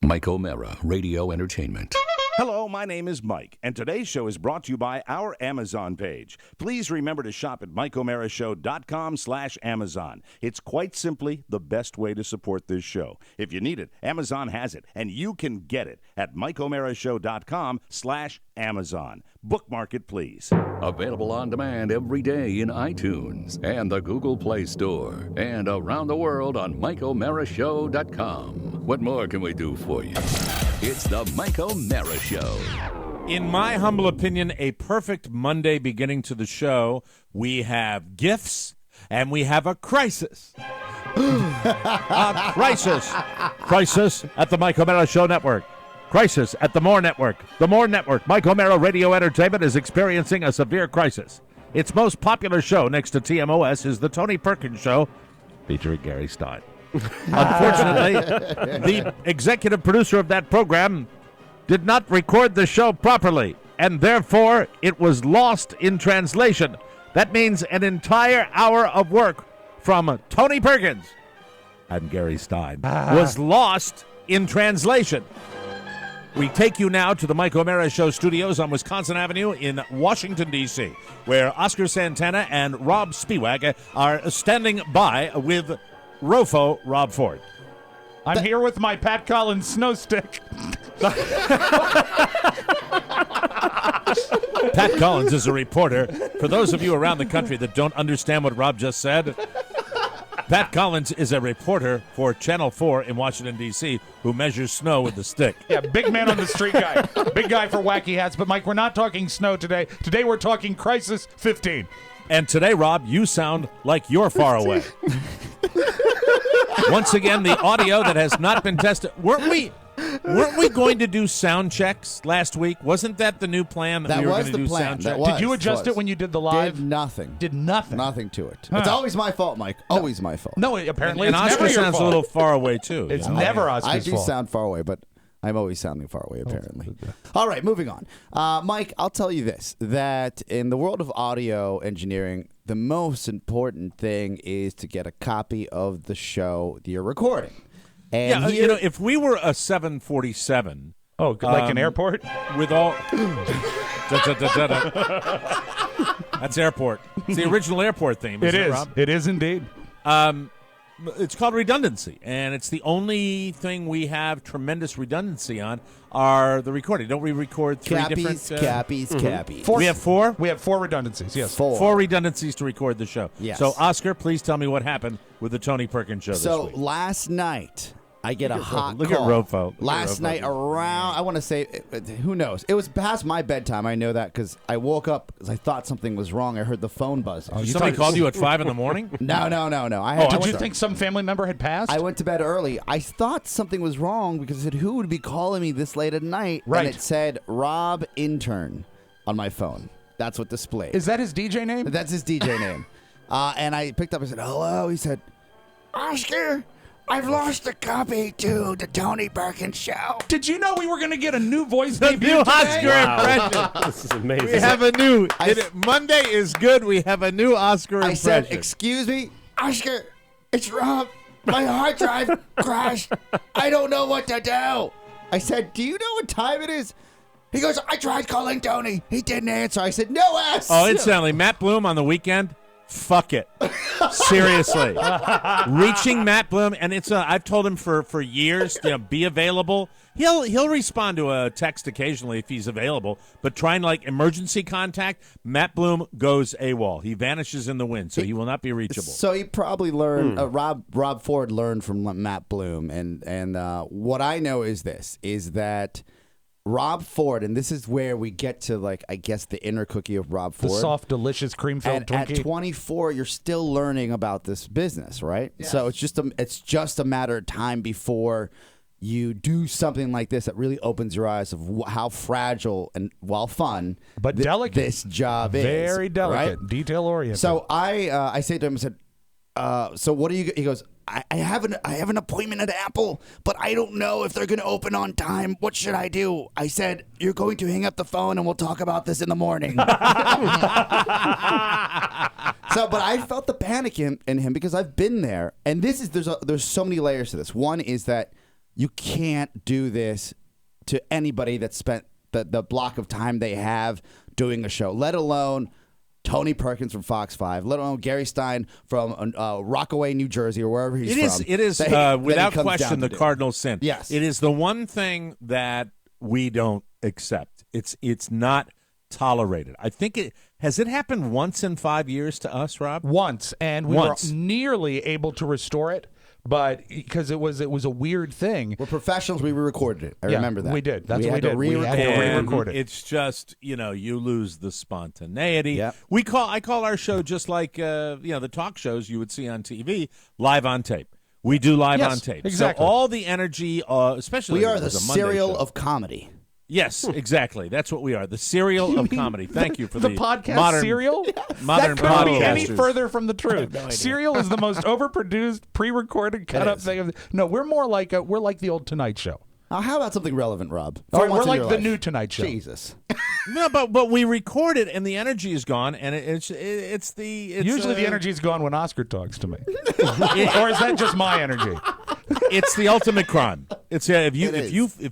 Mike O'Mara, Radio Entertainment. Hello, my name is Mike, and today's show is brought to you by our Amazon page. Please remember to shop at MikeO'MaraShow.com/Amazon. It's quite simply the best way to support this show. If you need it, Amazon has it, and you can get it at MikeO'MaraShow.com/Amazon. Bookmark it, please. Available on demand every day in iTunes and the Google Play Store and around the world on MikeO'MaraShow.com. What more can we do for you? It's the Mike O'Mara Show. In my humble opinion, a perfect Monday beginning to the show. We have gifts and we have a crisis. A crisis. Crisis at the Mike O'Mara Show Network. Crisis at the More Network. The More Network, Mike O'Mara Radio Entertainment, is experiencing a severe crisis. Its most popular show next to TMOS is the Tony Perkins Show, featuring Gary Stein. Unfortunately, the executive producer of that program did not record the show properly, and therefore it was lost in translation. That means an entire hour of work from Tony Perkins and Gary Stein was lost in translation. We take you now to the Mike O'Mara Show studios on Wisconsin Avenue in Washington, D.C., where Oscar Santana and Rob Spiewak are standing by with RoFo Rob Ford. I'm here with my Pat Collins snow stick. Pat Collins is a reporter. For those of you around the country that don't understand what Rob just said, Pat Collins is a reporter for Channel 4 in Washington, D.C., who measures snow with the stick. Yeah, big man on the street guy. Big guy for wacky hats. But, Mike, we're not talking snow today. Today we're talking Crisis 15. And today, Rob, you sound like you're far away. Once again, the audio that has not been tested. Weren't we going to do sound checks last week? Wasn't that the new plan that we were going to do plan. sound checks? Did you adjust it when you did the live? Did nothing. Did nothing. Nothing to it. Huh. It's always my fault, Mike. Always my fault. No, apparently And it's Oscar never your sounds fault. a little far away, too. It's you know? never Oscar's I do fault. sound far away, but I'm always sounding far away, apparently. All right, moving on. Mike, I'll tell you this, that in the world of audio engineering, the most important thing is to get a copy of the show that you're recording. And Yeah, here, if we were a 747... Oh, like an airport? With all... That's airport. It's the original airport theme, isn't it, Rob? It is indeed. It's called redundancy, and it's the only thing we have tremendous redundancy on are the recording. Don't we record three different... Cappies. We have four? We have four redundancies, yes. Four redundancies to record the show. Yes. So, Oscar, please tell me what happened with the Tony Perkins show this week. Last night, I get a hot Look call. at RoFo. Last night around, I want to say, who knows? It was past my bedtime. I know that because I woke up because I thought something was wrong. I heard the phone buzz. Somebody called you at 5 in the morning? No. Did you think some family member had passed? I went to bed early. I thought something was wrong because it said, who would be calling me this late at night? Right. And it said, Rob Intern on my phone. That's what displayed. Is that his DJ name? That's his DJ name. And I picked up and said, hello. He said, Oscar, I've lost a copy to the Tony Perkins show. Did you know we were going to get a new voice The debut new today? Oscar impression. This is amazing. We have a new... Monday is good. We have a new Oscar I impression. said, excuse me, Oscar, it's Rob. My hard drive crashed. I don't know what to do. I said, do you know what time it is? He goes, I tried calling Tony. He didn't answer. I said, no S. Oh, incidentally, Matt Bloom on the weekend, fuck it. Seriously. Reaching Matt Bloom, and it's I've told him for years, be available. He'll respond to a text occasionally if he's available, but trying like emergency contact, Matt Bloom goes AWOL. He vanishes in the wind, so he will not be reachable. So he probably learned, Rob Ford learned from Matt Bloom, and what I know is this, is that Rob Ford, and this is where we get to, like, I guess the inner cookie of Rob Ford. The soft, delicious, cream-filled At Twinkie. 24, you're still learning about this business, right? Yes. So it's just a matter of time before you do something like this that really opens your eyes of how fragile and, while fun, but delicate this job is. Very delicate, right? detail-oriented. So I say to him, I said, so what do you? He goes, I have an appointment at Apple, but I don't know if they're going to open on time. What should I do? I said, you're going to hang up the phone and we'll talk about this in the morning. But I felt the panic in him because I've been there, and there's so many layers to this. One is that you can't do this to anybody that spent the block of time they have doing a show, let alone Tony Perkins from Fox 5, let alone Gary Stein from Rockaway, New Jersey, or wherever he's from. It is without question the cardinal sin. Yes. It is the one thing that we don't accept. It's not tolerated. I think has it happened once in 5 years to us, Rob? Once, and we were nearly able to restore it. But because it was a weird thing. We're professionals. We re-recorded it. I remember that. We did. That's what we did. We had to re-record it. It's just, you lose the spontaneity. Yep. I call our show just like the talk shows you would see on TV, live on tape. We do live on tape. Exactly. So all the energy, especially we are the as a Monday cereal show. of comedy. Yes, exactly. That's what we are. The cereal of comedy. Thank you for the podcast modern cereal. Modern that couldn't be any podcasters. further from the truth. Cereal is the most overproduced, pre-recorded, cut-up thing. No, we're more like the old Tonight Show. How about something relevant, Rob? Or we're like the new Tonight Show. Jesus. No, but we record it and the energy is gone, and it's usually the energy is gone when Oscar talks to me. Or is that just my energy? It's the ultimate crime. It's if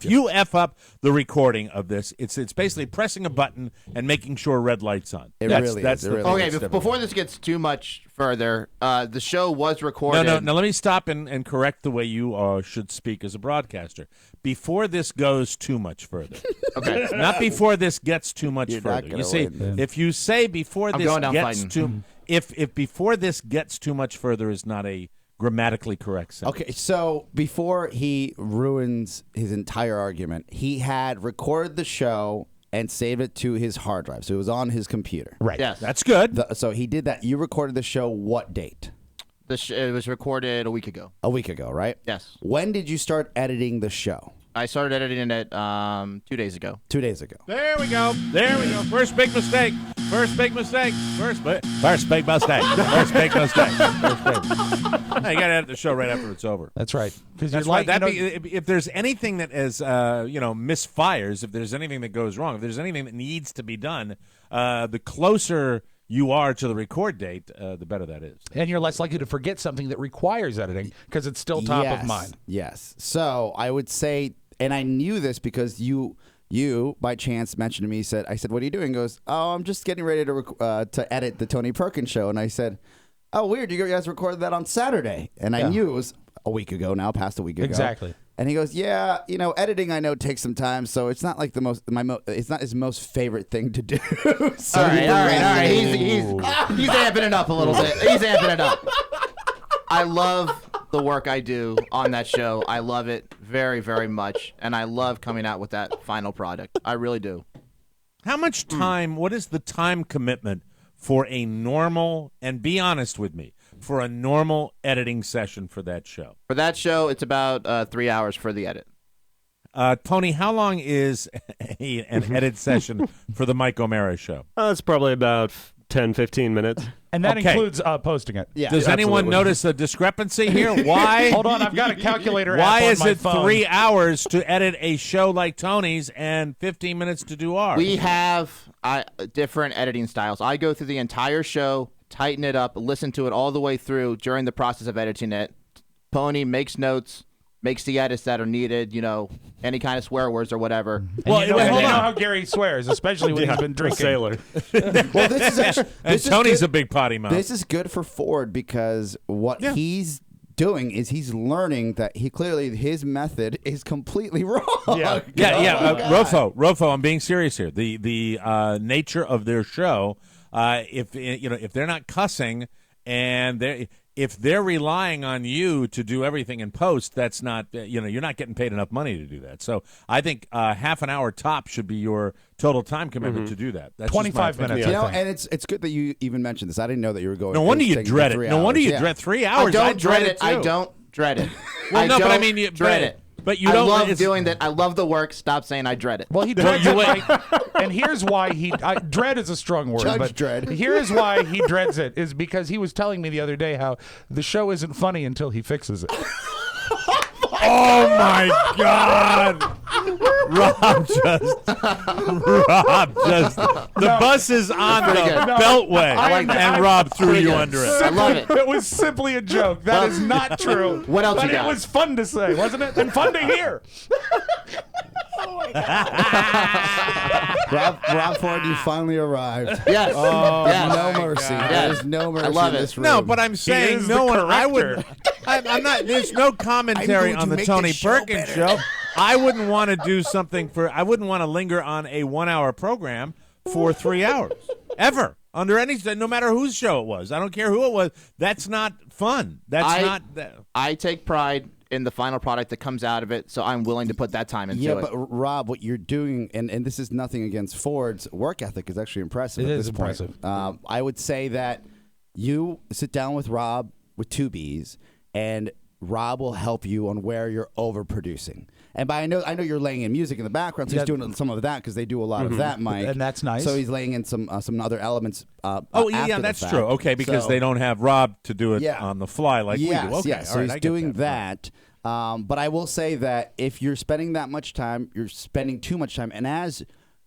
you f up the recording of this, it's basically pressing a button and making sure red light's on. Before this gets too much further, the show was recorded. No, let me stop and correct the way you should speak as a broadcaster. Before this goes too much further. Okay. Not before this gets too much further. You see, if you say before this gets too, if before this gets too much further is not a grammatically correct sentence. Okay, so before he ruins his entire argument, he had recorded the show and saved it to his hard drive. So it was on his computer. Right. Yes. That's good. So he did that. You recorded the show what date? It was recorded a week ago. A week ago, right? Yes. When did you start editing the show? I started editing it 2 days ago. 2 days ago. There we go. First big mistake. First big mistake. First big mistake. First big mistake. You got to edit the show right after it's over. That's right. Because That's right. If there's anything that is, misfires, if there's anything that goes wrong, if there's anything that needs to be done, the closer you are to the record date, the better that is. And you're less likely to forget something that requires editing because it's still top of mind. Yes. So I would say, and I knew this because you by chance mentioned to me, I said, what are you doing? He goes, oh, I'm just getting ready to edit the Tony Perkins show. And I said, oh, weird. You guys recorded that on Saturday. And I knew it was a week ago now, past a week ago. Exactly. And he goes, yeah, editing I know takes some time, so it's not like it's not his most favorite thing to do. So all right. He's amping it up a little bit. He's amping it up. I love the work I do on that show. I love it very, very much, and I love coming out with that final product. I really do. How much time, what is the time commitment for a normal, and be honest with me, for a normal editing session for that show? For that show, it's about 3 hours for the edit. Tony, how long is an edit session for the Mike O'Mara show? It's probably about 10, 15 minutes. And that includes posting it. Yeah. Does anyone notice a discrepancy here? Why? Hold on, I've got a calculator app Why on is my it phone. 3 hours to edit a show like Tony's and 15 minutes to do ours? We have different editing styles. I go through the entire show, tighten it up, listen to it all the way through during the process of editing it. Pony makes notes, makes the edits that are needed, any kind of swear words or whatever. Well, you know how Gary swears, especially when he's been drinking. Sailor. Well, this is actually Tony's a big potty mouth. This is good for Ford because what he's doing is he's learning that his method is completely wrong. Yeah. RoFo, I'm being serious here. The nature of their show, if they're not cussing and if they're relying on you to do everything in post, that's not, you're not getting paid enough money to do that. So I think half an hour top should be your total time commitment to do that. That's 25 minutes. And it's good that you even mentioned this. I didn't know that you were going. No wonder you dread it. No wonder you dread 3 hours. I don't dread it. too. I don't dread it. Well, no, but I mean, you dread it. But you I don't. love doing that. I love the work. Stop saying I dread it. Well, he dreads it. And here's why dread is a strong word. Judge Dredd. Here's why he dreads it is because he was telling me the other day how the show isn't funny until he fixes it. Oh my God! the bus is on the beltway, and Rob threw you under it. I love it. It was simply a joke. That is not true. What else But you got? it was fun to say, wasn't it? And fun to hear. Rob Ford, you finally arrived. Yes. Yes. No mercy. There's no mercy I love in it. this room. No, but I'm saying is no the one. I corrector. would. I'm not. There's no commentary I'm going on to the make Tony this show Perkins better. show. I wouldn't want to do something for. I wouldn't want to linger on a 1 hour program for 3 hours ever. Under any, no matter whose show it was. I don't care who it was. That's not fun. That's not. I take pride in the final product that comes out of it, so I'm willing to put that time into Yeah, it. but Rob, what you're doing, and this is nothing against Ford's work ethic, is actually impressive. It at is this point. impressive. I would say that you sit down with Rob with 2 B's, and Rob will help you on where you're overproducing. And by I know you're laying in music in the background, so he's doing some of that because they do a lot of that, Mike. And that's nice. So he's laying in some other elements. Oh after yeah, the that's fact. true. Okay, because So- they don't have Rob to do it Yeah. on the fly like we do. Okay, yes. all So right, he's I get doing that. But I will say that if you're spending that much time, you're spending too much time. And as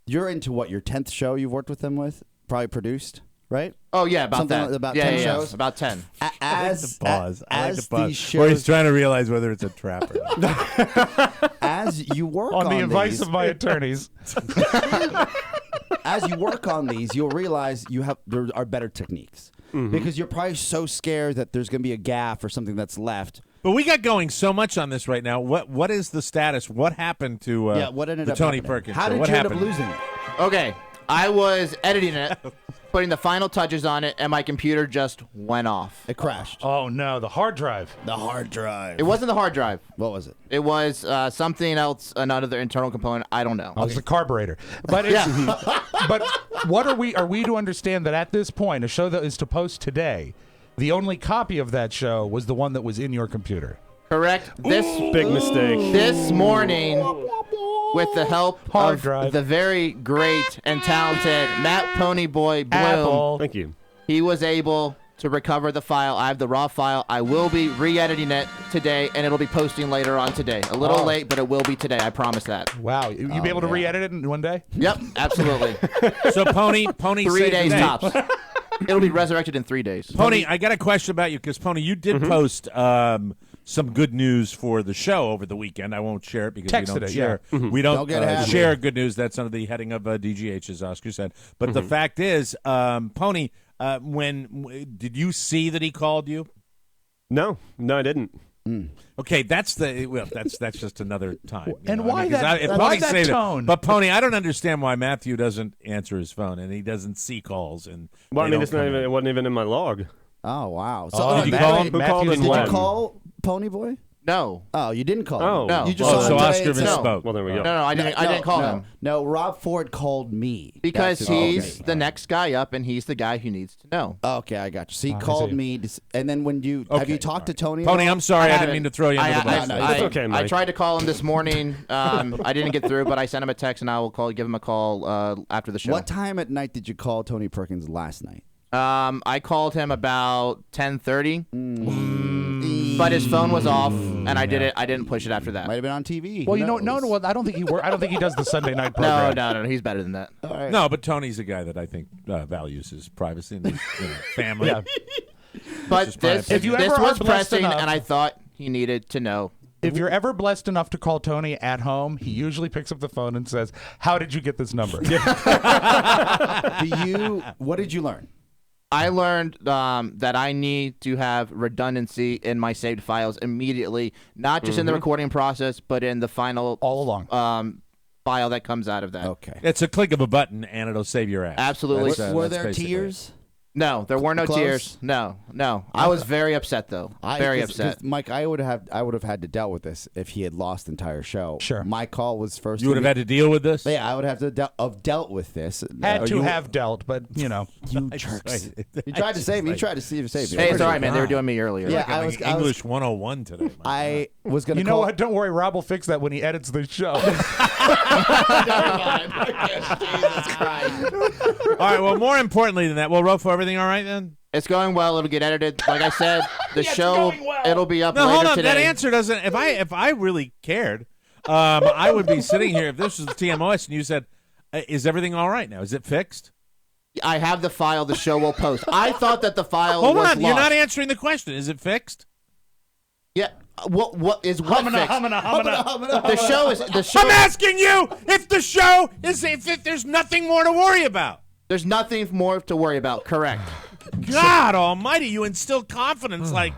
you're into your 10th show you've worked with them with, probably produced, right? Oh yeah, about Something that. like about yeah, 10 yeah, shows? about 10. As Pause. I like as the pause. these Where he's shows, trying to realize whether it's a trap or not. as you work On the advice these, of my attorneys. as you work on these, you'll realize there are better techniques because you're probably so scared that there's going to be a gaffe or something that's left. But we got going so much on this right now. What is the status? What happened to What ended the up Tony happening? Perkins How show? did What you happened? end up losing it? Okay, I was editing it, putting the final touches on it, and my computer just went off. It crashed. Oh, no, the hard drive. The hard drive. It wasn't the hard drive. What was it? It was something else, another internal component. I don't know. Oh, it's the carburetor. But it's, but what are we to understand that at this point, a show that is to post today, the only copy of that show was the one that was in your computer? Correct. Big mistake. This morning, with the help Hard of drive. the very great and talented Matt Ponyboy Bloom, Apple. Thank you. he was able to recover the file. I have the raw file. I will be re-editing it today, and it'll be posting later on today. A little late, but it will be today. I promise that. Wow. You be able to re-edit it in one day? Yep, absolutely. So Pony 3 saved days the day. tops. It'll be resurrected in 3 days. Pony, I got a question about you because Pony, you did post some good news for the show over the weekend. I won't share it because we Texted don't it, share. yeah. We don't, Don't get happy. share good news. That's under the heading of DGH, as Oscar said. But the fact is, Pony, did you see that he called you? No, I didn't. Okay, that's just another time. you And know? why because that- if why Pony that say tone? But Pony, I don't understand why Matthew doesn't answer his phone and he doesn't see calls and. Well, I they mean, don't come in. it wasn't even in my log. Oh wow! Did you call him? Who called Did and you when? call Pony Boy? No. Oh, you didn't call Oh. him. No. You just Oh, saw so him today Oscar and said- misspoke. Well, there we go. No, I didn't call him. No, Rob Ford called me Because That's who called he's me. the next guy up, and he's the guy who needs to know. Okay, I got you. So he I called see. me, and then when you have Okay, you talked to Tony? Pony, I'm sorry, I didn't haven't. mean to throw you under the bus. No, It's okay, I Mike. tried to call him this morning. I didn't get through, but I sent him a text, and I will give him a call after the show. What time at night did you call Tony Perkins last night? I called him about 10:30, but his phone was off, and I didn't push it after that. Might have been on TV. Well, Who you know, no, knows? well, I don't think he does the Sunday night No, program. no, he's better than that. All right. No, but Tony's a guy that I think values his privacy and his family. Yeah. But just my this opinion. If you this ever was are blessed pressing, enough- and I thought he needed to know. If you're ever blessed enough to call Tony at home, he usually picks up the phone and says, "How did you get this number?" What did you learn? I learned that I need to have redundancy in my saved files immediately, not just in the recording process, but in the final All along. file that comes out of that. Okay. It's a click of a button and it'll save your ass. Absolutely. Were that's there basically tears? No, there were no Close? tears. No. I was very upset though. Very 'cause upset. Mike, I would have had to deal with this if he had lost the entire show. Sure. My call was first. You would have had to deal with this? Yeah, I would have to have dealt with this. Had to you- have dealt, but you know. You jerks. You tried to save me. You tried to save me. Hey, it's all right, man. They were doing me earlier. Yeah, I was English 101 today. I was going to You know what? Don't worry, Rob will fix that when he edits the show. All right, well, more importantly than that, well, RoFo, everything all right then? It's going well. It'll get edited. Like I said, the show going well. it'll be up No, later hold on. today. That answer doesn't. If I really cared, I would be sitting here if this was the TMOS and you said, is everything all right now? Is it fixed? I have the file the show will post. I thought that the file Hold was on. You're lost. not answering the question. Is it fixed? Yeah. What is what fixed? The show is the show. I'm asking you if the show is if there's nothing more to worry about. There's nothing more to worry about. Correct. God Almighty, you instill confidence like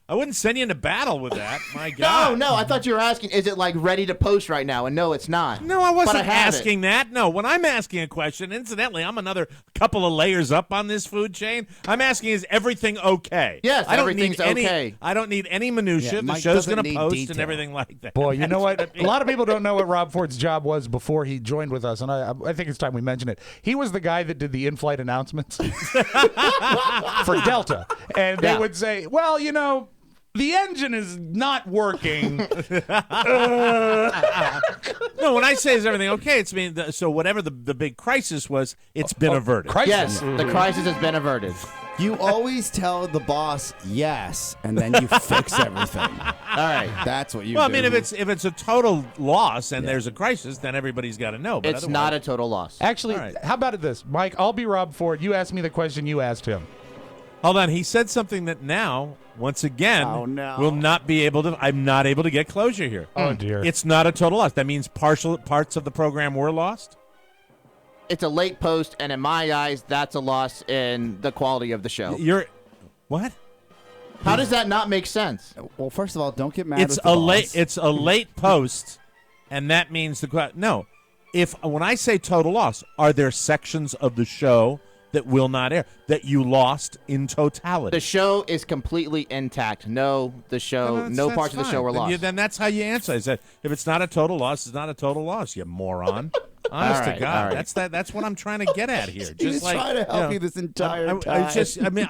I wouldn't send you into battle with that. My God. No. I thought you were asking, is it like ready to post right now? And no, it's not. No, I wasn't But I have asking that. No, when I'm asking a question, incidentally, I'm another couple of layers up on this food chain. I'm asking, is everything okay? Yes, I don't everything's need any, okay. I don't need any minutia. Yeah, the Mike show's doesn't going to need post detail. and everything like that. Boy, you know what? That's A lot of people don't know what Rob Ford's job was before he joined with us, and I think it's time we mention it. He was the guy that did the in-flight announcements for Delta, and they would say, "Well, you know, the engine is not working." No, when I say is everything okay, it's so whatever the big crisis was, it's been averted. Crisis. Yes, the crisis has been averted. You always tell the boss yes, and then you fix everything. All right. That's what you do. Well, I mean, if it's a total loss and there's a crisis, then everybody's got to know. But It's not a total loss. Actually, All right. how about this, Mike? I'll be Rob Ford. You ask me the question you asked him. Hold on, he said something that now, once again, Oh, no. will not be able to. I'm not able to get closure here. Oh dear. It's not a total loss. That means partial parts of the program were lost. It's a late post, and in my eyes, that's a loss in the quality of the show. You're what? How does that not make sense? Well, first of all, don't get mad It's with the a boss. late. It's a late post, and that means no. When I say total loss, are there sections of the show that will not air that you lost in totality? The show is completely intact. No, the show, no parts of the show were lost. Then that's how you answer. I said, if it's not a total loss, it's not a total loss. You moron. Honest All to right, God, all right. that's what I'm trying to get at here. He was trying to help you this entire time.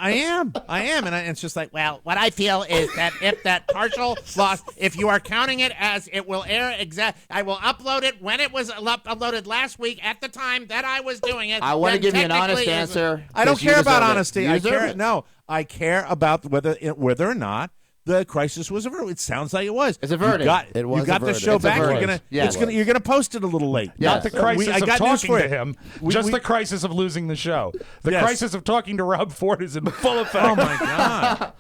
I am, and it's just like, well, what I feel is that if that partial loss, if you are counting it as it will air I will upload it when it was uploaded last week at the time that I was doing it. I want to then give you an honest technically answer. I don't 'cause you care about deserve it. honesty. You I deserve care. it. No, I care about whether or not the crisis was averted. It sounds like it was. It's averted. It was You got the averted. show It's back. averted. Yes. You're gonna post it a little late. Yes. Not the crisis I of got news talking for to you. him, We- just we- the crisis of losing the show. The Yes. crisis of talking to Rob Ford is in full effect. Oh my God!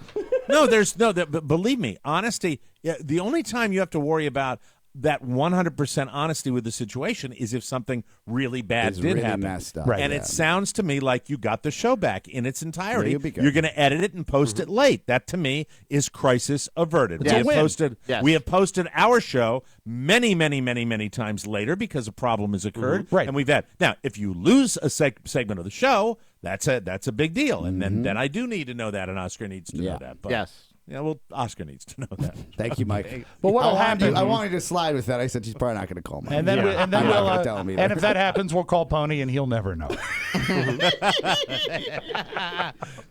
But believe me, honesty. Yeah, the only time you have to worry about that 100% honesty with the situation is if something really bad It's did really happen. messed up. Right. And Yeah. it sounds to me like you got the show back in its entirety. Yeah, you'll be good. You're going to edit it and post it late. That to me is crisis averted. It's a win. Yes. We have posted our show many, many, many, many times later because a problem has occurred. Right. And we've had now. If you lose a segment of the show, that's a big deal. And then I do need to know that, and Oscar needs to know that. But, Yes. Yeah, well, Oscar needs to know that. Thank you, Mike. But what'll I wanted happen? you- I wanted to slide with that. I said she's probably not going to call Mike. And then, Yeah. and then I'm not we'll, gonna tell him either. and if that happens, we'll call Pony, and he'll never know. All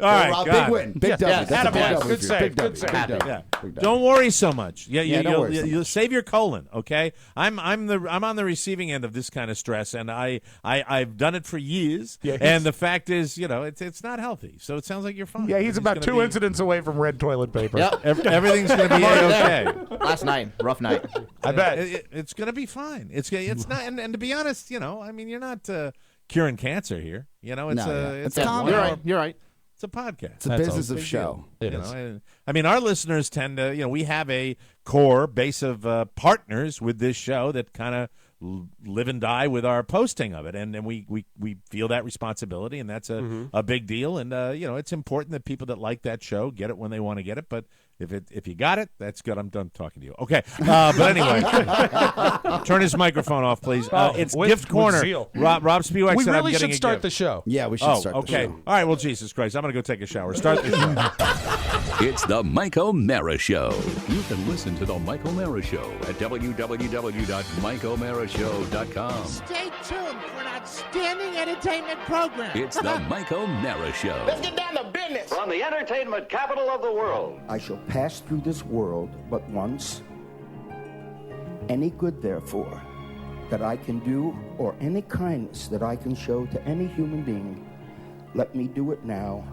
right, Rob, God. big win. Big Yes. W. Yes. That's a big Attaboy. W. Good for you. save. Big Good W. save. Big W. Yeah. Big W. Don't worry so much. don't worry so You'll much. save your colon, okay? I'm on the receiving end of this kind of stress, and I've done it for years. Yeah, and the fact is, it's not healthy. So it sounds like you're fine. Yeah, he's about two incidents away from red toilet paper. Yep. Everything's going to be okay. Last night, rough night. I bet. It's going to be fine. It's not, and to be honest, you're not curing cancer here. No, It's yeah. it's It's calm. You're right. You're right. It's a podcast. It's a business of show. It You is. know, I mean, our listeners tend to, we have a core base of partners with this show that kind of live and die with our posting of it, and we feel that responsibility, and that's a big deal. And it's important that people that like that show get it when they want to get it. But if you got it, that's good. I'm done talking to you. Okay, but anyway, turn his microphone off, please. It's with- Gift with Corner. zeal. Rob Spiewak We said I'm really getting should a start gift. the show. Yeah, we should Oh, start okay. the show. All right. Well, Jesus Christ, I'm going to go take a shower. Start the show. It's the Mike O'Mara Show. You can listen to the Mike O'Mara Show at www.mikeomarashow.com. Stay tuned for an outstanding entertainment program. It's the Mike O'Mara Show. Get down to business. From the entertainment capital of the world. I shall pass through this world but once. Any good, therefore, that I can do, or any kindness that I can show to any human being, let me do it now.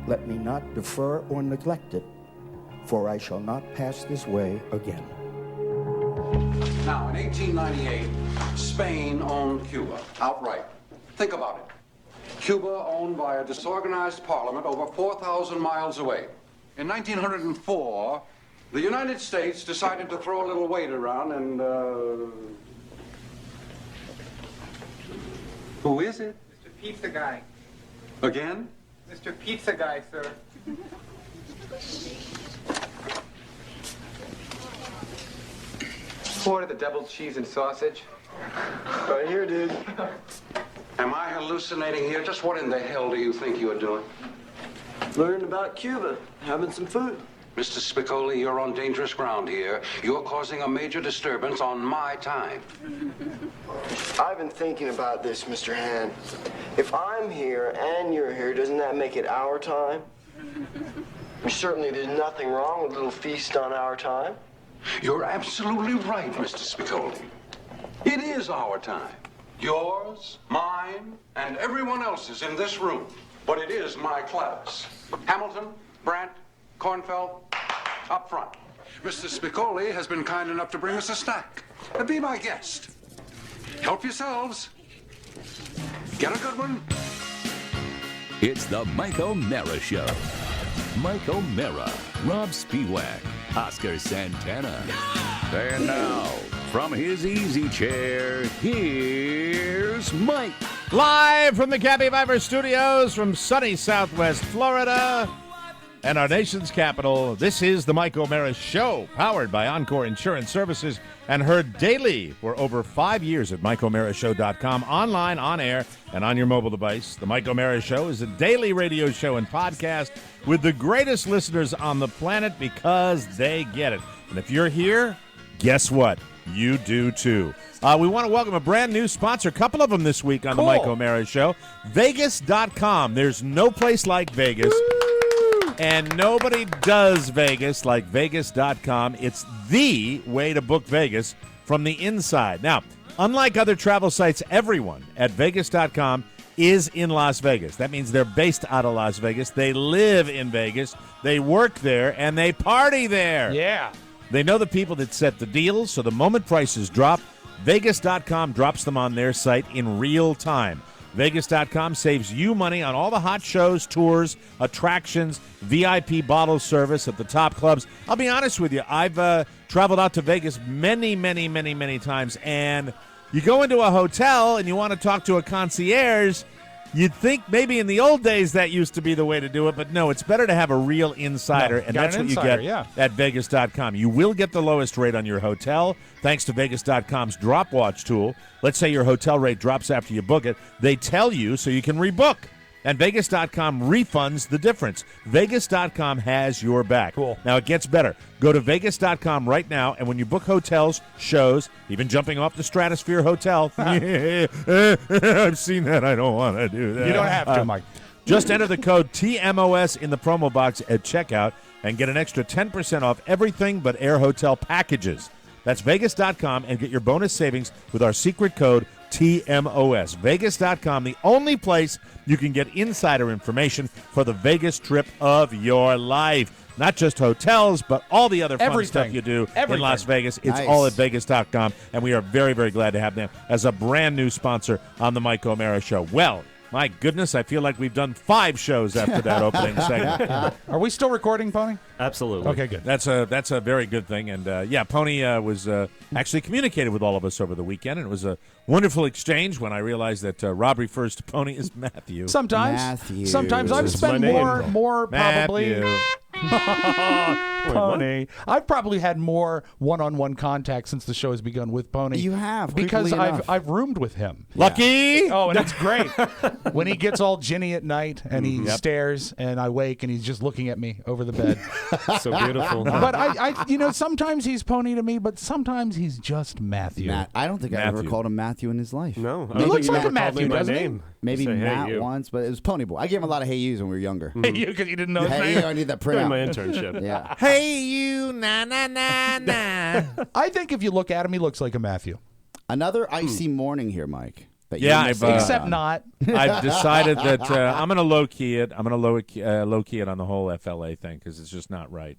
Let me not defer or neglect it, for I shall not pass this way again. Now, in 1898, Spain owned Cuba outright. Think about it. Cuba owned by a disorganized parliament over 4,000 miles away. In 1904, the United States decided to throw a little weight around and, Who is it? Mr. Pizza Guy. Again? Mr. Pizza Guy, sir. Order the double cheese and sausage. Right here, dude. Am I hallucinating here? Just what in the hell do you think you're doing? Learning about Cuba, having some food. Mr. Spicoli, you're on dangerous ground here. You're causing a major disturbance on my time. I've been thinking about this, Mr. Han. If I'm here and you're here, doesn't that make it our time? Certainly there's nothing wrong with a little feast on our time. You're absolutely right, Mr. Spicoli. It is our time. Yours, mine, and everyone else's in this room. But it is my class. Hamilton, Brandt, Kornfeld, up front. Mr. Spicoli has been kind enough to bring us a snack. Be my guest. Help yourselves. Get a good one. It's the Mike O'Mara Show. Mike O'Mara, Rob Spiewak, Oscar Santana. And now, from his easy chair, here's Mike. Live from the Gabby Viver Studios from sunny Southwest Florida and our nation's capital, this is the Mike O'Mara Show, powered by Encore Insurance Services and heard daily for over 5 years at MikeO'MaraShow.com, online, on air, and on your mobile device. The Mike O'Mara Show is a daily radio show and podcast with the greatest listeners on the planet because they get it. And if you're here, guess what? You do too. We want to welcome a brand new sponsor, a couple of them this week on the Mike O'Mara Show. Vegas.com. There's no place like Vegas. And nobody does Vegas like Vegas.com. It's the way to book Vegas from the inside. Now, unlike other travel sites, everyone at Vegas.com is in Las Vegas. That means they're based out of Las Vegas. They live in Vegas. They work there, and they party there. Yeah. They know the people that set the deals, so the moment prices drop, Vegas.com drops them on their site in real time. Vegas.com saves you money on all the hot shows, tours, attractions, VIP bottle service at the top clubs. I'll be honest with you, I've traveled out to Vegas many times, and you go into a hotel and you want to talk to a concierge. You'd think maybe in the old days that used to be the way to do it, but no, it's better to have a real insider, and that's what you get at Vegas.com. You will get the lowest rate on your hotel thanks to Vegas.com's Drop Watch tool. Let's say your hotel rate drops after you book it. They tell you so you can rebook, and Vegas.com refunds the difference. Vegas.com has your back. Cool. Now, it gets better. Go to Vegas.com right now, and when you book hotels, shows, even jumping off the Stratosphere Hotel, I've seen that. I don't want to do that. You don't have to, Mike. Just enter the code TMOS in the promo box at checkout and get an extra 10% off everything but air hotel packages. That's Vegas.com, and get your bonus savings with our secret code TMOS. Vegas.com, the only place you can get insider information for the Vegas trip of your life. Not just hotels, but all the other fun stuff you do in Las Vegas. It's all at Vegas.com, and we are very, very glad to have them as a brand new sponsor on the Mike O'Mara Show. Well, my goodness, I feel like we've done 5 shows after that opening segment. Are we still recording, Pony? Absolutely. Okay, good. That's a very good thing. And, Pony was actually communicated with all of us over the weekend, and it was a wonderful exchange when I realized that Rob refers to Pony as Matthew. Sometimes. Matthew. Sometimes I've spent more probably. Matthew. Pony. I've probably had more one-on-one contact since the show has begun with Pony. You have, because creepily enough. I've roomed with him. Lucky. Oh, and it's great when he gets all ginny at night and he stares, and I wake and he's just looking at me over the bed. So beautiful. But I sometimes he's Pony to me, but sometimes he's just Matthew. I don't think I ever called him Matthew in his life. No. He looks like a Matthew, doesn't he? Maybe Say, Matt hey, once, but it was Pony Boy. I gave him a lot of hey yous when we were younger. Hey, you, because you didn't know his Hey name. you, I need that During printout. my internship. Yeah. Hey, you, na, na, na, na. I think if you look at him, he looks like a Matthew. Another icy morning here, Mike. that Yeah, you're missing Except out on. not. I've decided that I'm going to low key it. I'm going to low key it on the whole FLA thing because it's just not right.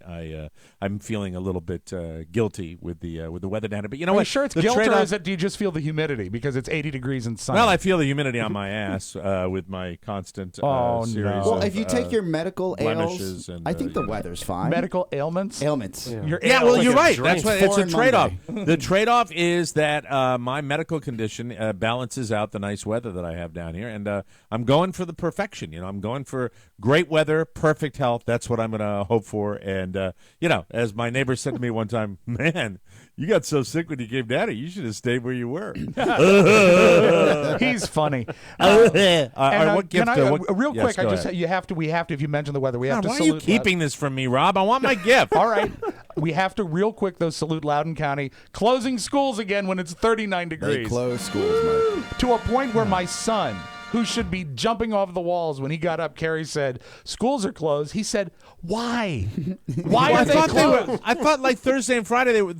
I'm feeling a little bit guilty with the weather down here. But you know Are what? you sure it's The guilt or trade-off- is it? Do you just feel the humidity because it's 80 degrees and sunny? Well, I feel the humidity on my ass with my constant series. Well, of, if you take your medical blemishes ails, and, I think the you know. weather's fine. medical ailments. ailments. Your Yeah, well, ailments. you're right. drink. That's what it's a Foreign trade-off. Monday. The trade-off is that my medical condition balances out the nice weather that I have down here, and I'm going for the perfection. You know, I'm going for great weather, perfect health. That's what I'm going to hope for. And you know, as my neighbor said to me one time, "Man, you got so sick when you came down here. You should have stayed where you were." He's funny. What Can gift? I, What- real Yes, quick, go I just ahead. we have to. If you mention the weather, we have God, to. why are you salute keeping this from me, Rob? I want my gift. All right, we have to real quick though. Salute Loudoun County closing schools again when it's 39 They degrees. close schools, Mike. To a point where my son, who should be jumping off the walls when he got up, Carrie said, "Schools are closed." He said, "Why? Why Well, are they closed?" I thought like Thursday and Friday they were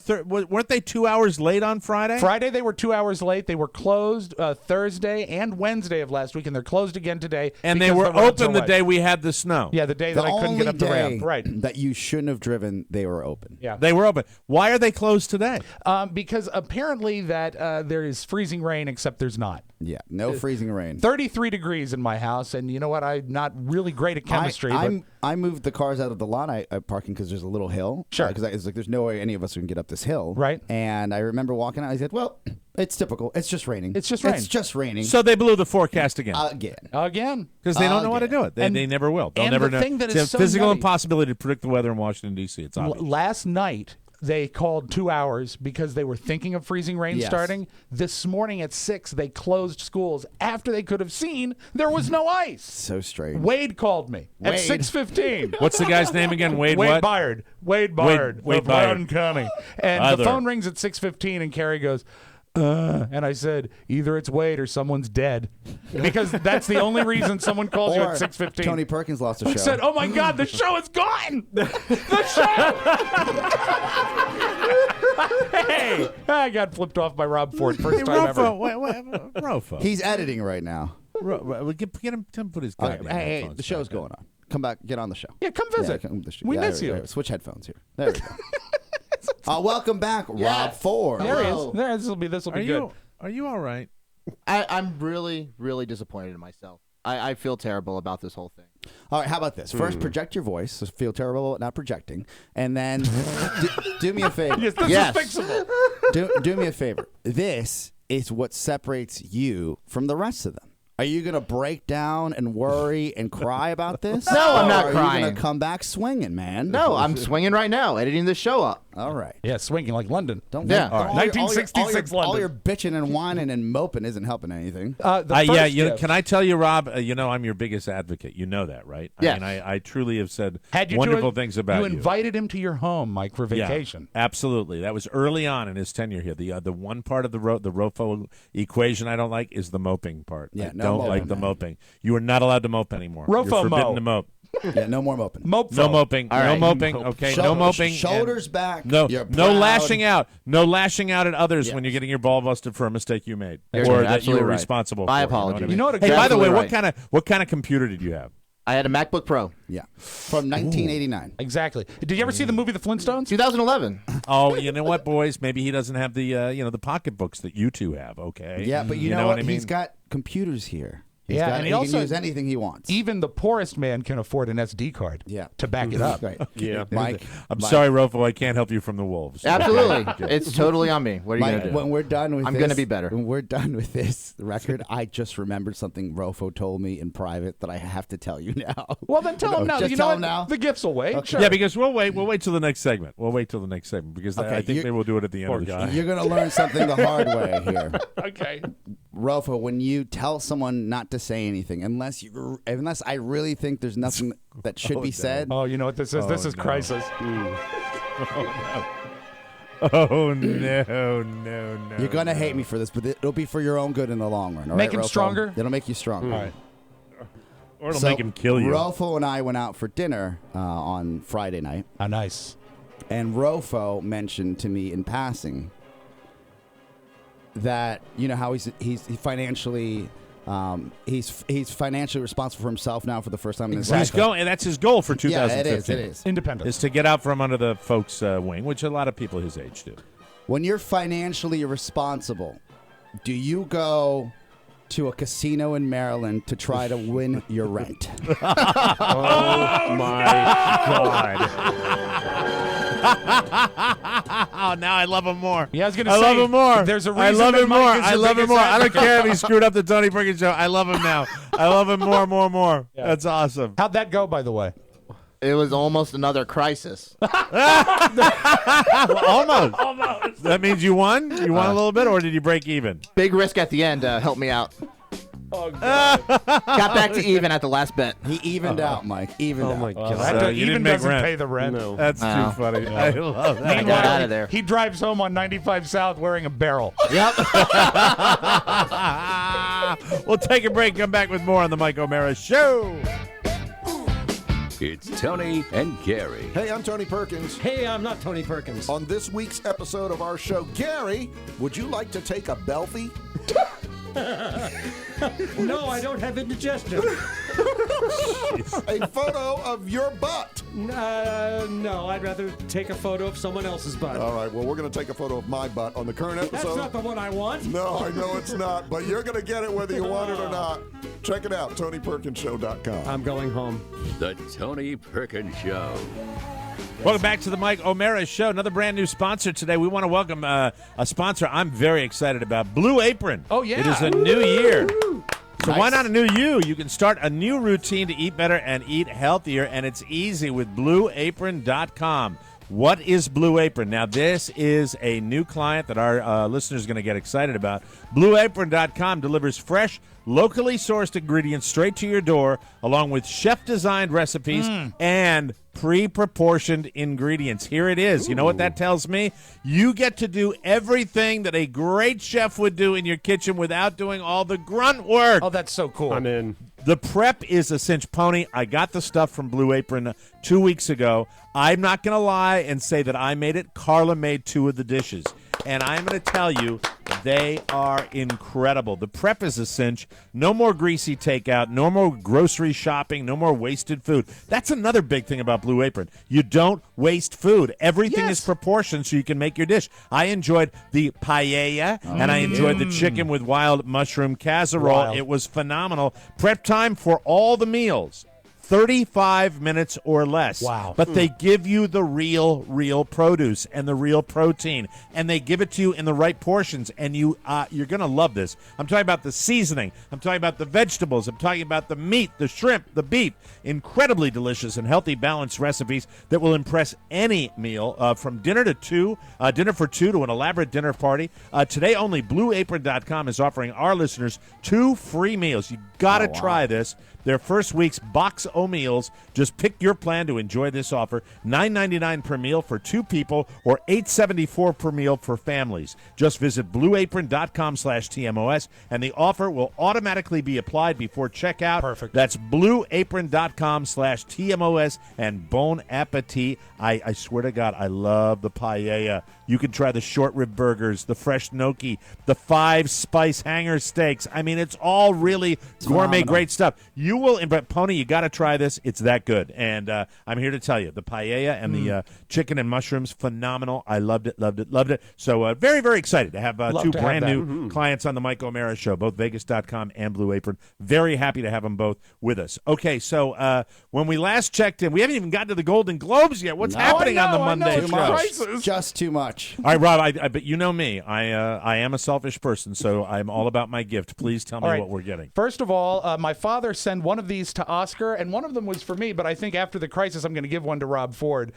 weren't they 2 hours late on Friday? Friday they were 2 hours late. They were closed Thursday and Wednesday of last week, and they're closed again today. And they because were the roads open are the wet. day we had the snow. Yeah, the day The that I couldn't get up the only ramp. day Right. that you shouldn't have driven, they were open. Yeah. They were open. Why are they closed today? Because apparently that there is freezing rain, except there's not. Yeah, no freezing rain. 33 degrees in my house, and you know what? I'm not really great at chemistry. I moved the cars out of the lot I parking because there's a little hill. Sure. Because it's like there's no way any of us can get up this hill. Right. And I remember walking out. I said, "Well, it's typical. It's just raining. It's just rain. It's just raining So they blew the forecast again. again." Because they don't know how to Again. do it. They never will. They'll and never the know. thing that It's is a so physical nutty- impossibility to predict the weather in Washington, D.C. It's obvious. Last night, they called 2 hours because they were thinking of freezing rain Yes. starting. This morning at 6, they closed schools after they could have seen there was no ice. So strange. Wade called me at Wade. 6:15. What's the guy's name again? Wade Wade what? Byard. Wade Byard. Wade of Loudoun Byard. County. And Either. the phone rings at 6:15, and Carrie goes, and I said, either it's Wade or someone's dead. Because that's the only reason someone calls you Or at 6:15. Tony Perkins lost a show. I said, oh my God, the show is gone! The show! Hey! I got flipped off by Rob Ford. First time ever. RoFo. He's editing right now. Get him to put his Okay, goddamn hey, headphones the show's back on. going on. Come back, get on the show. Yeah, come visit. come to the show. We Yeah, miss there you. we go. Switch headphones here. There we go. Welcome back, Rob Ford. There he is. There, this will be good. Are you all right? I'm really, really disappointed in myself. I feel terrible about this whole thing. All right, how about this? First, project your voice. So feel terrible about not projecting. And then do me a favor. Yes, this is fixable. Do me a favor. This is what separates you from the rest of them. Are you going to break down and worry and cry about this? No, I'm not Or Are crying. you going to come back swinging, man? No, I'm swinging right now, editing this show up. All right. Yeah, swinging like London. Don't Yeah. all right. 1966 all London. your bitching and whining and moping isn't helping anything. Can I tell you, Rob? I'm your biggest advocate. You know that, right? Yes. I mean, I truly have said Had you wonderful things about you. You invited him to your home, Mike, for vacation. Yeah, absolutely. That was early on in his tenure here. The one part of the RoFo equation I don't like is the moping part. Yeah, I no don't moping, like the man. moping. You are not allowed to mope anymore. RoFo You're forbidden mow. to mope. Yeah, no more moping. Mope No moping. All No right. moping. Okay. No Shoulders- moping. and shoulders back. No. You're No proud. lashing out. No lashing out at others Yes. when you're getting your ball busted for a mistake you made You're or that you absolutely were right. responsible My for. apologies. You know what? Hey, by the way, Absolutely what kind of computer did you have? I had a MacBook Pro. Yeah, from 1989. Exactly. Did you ever see the movie The Flintstones? 2011. Oh, you know what, boys? Maybe he doesn't have the the pocketbooks that you two have. Okay. Yeah, but you know what what? I mean? He's got computers here. And he can also use anything he wants. Even the poorest man can afford an SD card. Yeah. To back it up. Right. Yeah. Mike. I'm sorry, Rofo. I can't help you from the wolves. Absolutely. It's totally on me. What are you Mike, going to do? when we're done with I'm this, gonna be better. When we're done with this record, I just remembered something Rofo told me in private that I have to tell you now. Well, then tell him now. Just You tell know him what? now. The gifts will wait. Okay. Sure. Yeah, because we'll wait till the next segment. We'll wait till the next segment because Okay, I think maybe we'll do it at the end of the show. You're going to learn something the hard way here. Okay. Rofo, when you tell someone not to say anything, unless I really think there's nothing that should be said. Oh, you know what this is? This is crisis. Oh, no. You're going to hate me for this, but it'll be for your own good in the long run. All Make right, him Rofo? stronger? It'll make you stronger. All right. Or it'll make him kill you. Rofo and I went out for dinner on Friday night. Oh, nice. And Rofo mentioned to me in passing that how he's financially. He's financially responsible for himself now for the first time in his life. He's going, and that's his goal for 2015. Yeah, it is. Independent. Is to get out from under the folks' wing, which a lot of people his age do. When you're financially responsible, do you go to a casino in Maryland to try to win your rent? Oh, my God. Oh, now I love him more. Yeah, I was going I to say. love him more. There's a reason I love that him more. Mike is I your love him biggest more. I don't advocate. care if he screwed up the Tony Perkins show. I love him now. I love him more. Yeah. That's awesome. How'd that go, by the way? It was almost another crisis. Almost. That means you won? You won a little bit, or did you break even? Big risk at the end. Help me out. Oh, God. Got back to even at the last bet. He evened out, Mike. Evened out. Oh, my God. So you even didn't make doesn't rent. pay the rent. No. That's Wow. too funny. I love that. I got out of there. He drives home on 95 South wearing a barrel. Yep. We'll take a break. Come back with more on the Mike O'Mara Show. It's Tony and Gary. Hey, I'm Tony Perkins. Hey, I'm not Tony Perkins. On this week's episode of our show, Gary, would you like to take a belfie? No, I don't have indigestion. A photo of your butt. No, I'd rather take a photo of someone else's butt. All right, well, we're going to take a photo of my butt on the current episode. That's not the one I want. No, I know it's not, but you're going to get it whether you want it or not. Check it out, TonyPerkinsShow.com. I'm going home. The Tony Perkins Show. Welcome back to the Mike O'Mara Show. Another brand new sponsor today. We want to welcome a sponsor I'm very excited about, Blue Apron. Oh, yeah. It is a new year. So Nice. why not a new you? You can start a new routine to eat better and eat healthier, and it's easy with BlueApron.com. What is Blue Apron? Now, this is a new client that our listeners are going to get excited about. BlueApron.com delivers fresh, locally sourced ingredients straight to your door, along with chef-designed recipes and pre-proportioned ingredients. Here it is. You know what that tells me? You get to do everything that a great chef would do in your kitchen without doing all the grunt work. Oh, that's so cool. I'm in. The prep is a cinch, Pony. I got the stuff from Blue Apron 2 weeks ago. I'm not going to lie and say that I made it. Carla made 2 of the dishes. And I'm going to tell you, they are incredible. The prep is a cinch. No more greasy takeout. No more grocery shopping. No more wasted food. That's another big thing about Blue Apron. You don't waste food. Everything is proportioned so you can make your dish. I enjoyed the paella, and I enjoyed the chicken with wild mushroom casserole. Wild. It was phenomenal. Prep time for all the meals. 35 minutes or less. Wow. But they give you the real produce and the real protein, and they give it to you in the right portions, and you're going to love this. I'm talking about the seasoning. I'm talking about the vegetables. I'm talking about the meat, the shrimp, the beef. Incredibly delicious and healthy, balanced recipes that will impress any meal, from dinner for two to an elaborate dinner party. Today only, BlueApron.com is offering our listeners 2 free meals. You got to try this. Their first week's box o' meals. Just pick your plan to enjoy this offer. $9.99 per meal for 2 people or $8.74 per meal for families. Just visit blueapron.com/TMOS and the offer will automatically be applied before checkout. Perfect. That's blueapron.com/TMOS and bon appetit. I swear to God, I love the paella. You can try the short rib burgers, the fresh gnocchi, the 5-spice hanger steaks. I mean, it's all really gourmet, great stuff. You will, but Pony, you got to try this. It's that good. And I'm here to tell you, the paella and the chicken and mushrooms, phenomenal. I loved it. So very, very excited to have 2 brand new clients on the Mike O'Mara Show, both Vegas.com and Blue Apron. Very happy to have them both with us. Okay, so when we last checked in, we haven't even gotten to the Golden Globes yet. What's happening on the Monday show? Just too much. All right, Rob, but you know me. I am a selfish person, so I'm all about my gift. Please tell me what we're getting. First of all, my father sent one of these to Oscar, and one of them was for me, but I think after the crisis, I'm going to give one to Rob Ford.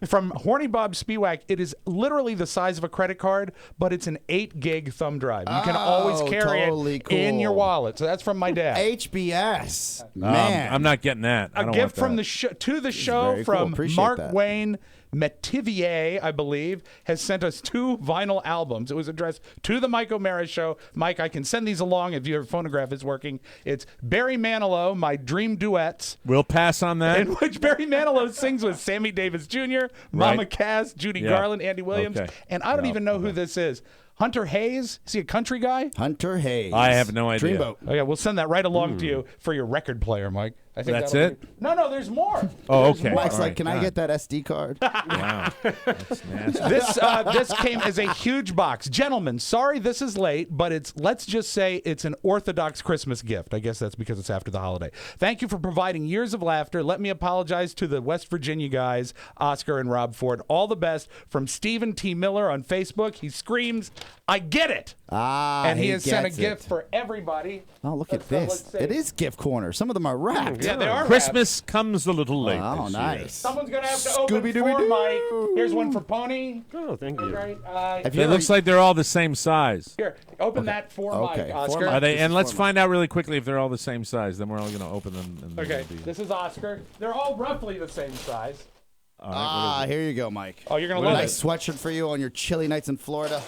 From Horny Bob Spiewak, it is literally the size of a credit card, but it's an 8-gig thumb drive. You can always carry it in your wallet. So that's from my dad. HBS. Man. I'm not getting that. I A don't gift want from that. the show to the show very cool. from Appreciate Mark that. Wayne Metivier, I believe, has sent us 2 vinyl albums. It was addressed to the Mike O'Mara Show. Mike, I can send these along if your phonograph is working. It's Barry Manilow, My Dream Duets, We'll pass on that. in which Barry Manilow sings with Sammy Davis Jr., Mama Cass, Judy Garland, Andy Williams, Okay. and I don't even know who this is. Hunter Hayes. Is he a country guy? Hunter Hayes. I have no idea. Dreamboat. Okay, we'll send that right along to you for your record player, Mike. I think That's that'll it? be- No, there's more. Oh, There's okay. more. Mike's All like, right, can I God. get that SD card? Wow. That's nasty. This came as a huge box. Gentlemen, sorry this is late, but let's just say it's an Orthodox Christmas gift. I guess that's because it's after the holiday. Thank you for providing years of laughter. Let me apologize to the West Virginia guys, Oscar and Rob Ford. All the best from Stephen T. Miller on Facebook. He screams, I get it. And he has sent a gift for everybody. Oh, look at this. It is gift corner. Some of them are wrapped. Yeah, they are Christmas comes a little late. Oh, this nice. year. Someone's going to have to open Scooby-Dooby-Doo. for Mike. Here's one for Pony. Oh, thank you. Right, It looks like they're all the same size. here, open that for Okay, Mike, for Oscar. Mike. Are they? This And is let's for find out really quickly if they're all the same size. Then we're all going to open them. And Okay, they'll be- this is Oscar. They're all roughly the same size. All right, Here you go, Mike. Oh, you're going What to is love Nice it. sweatshirt for you on your chilly nights in Florida.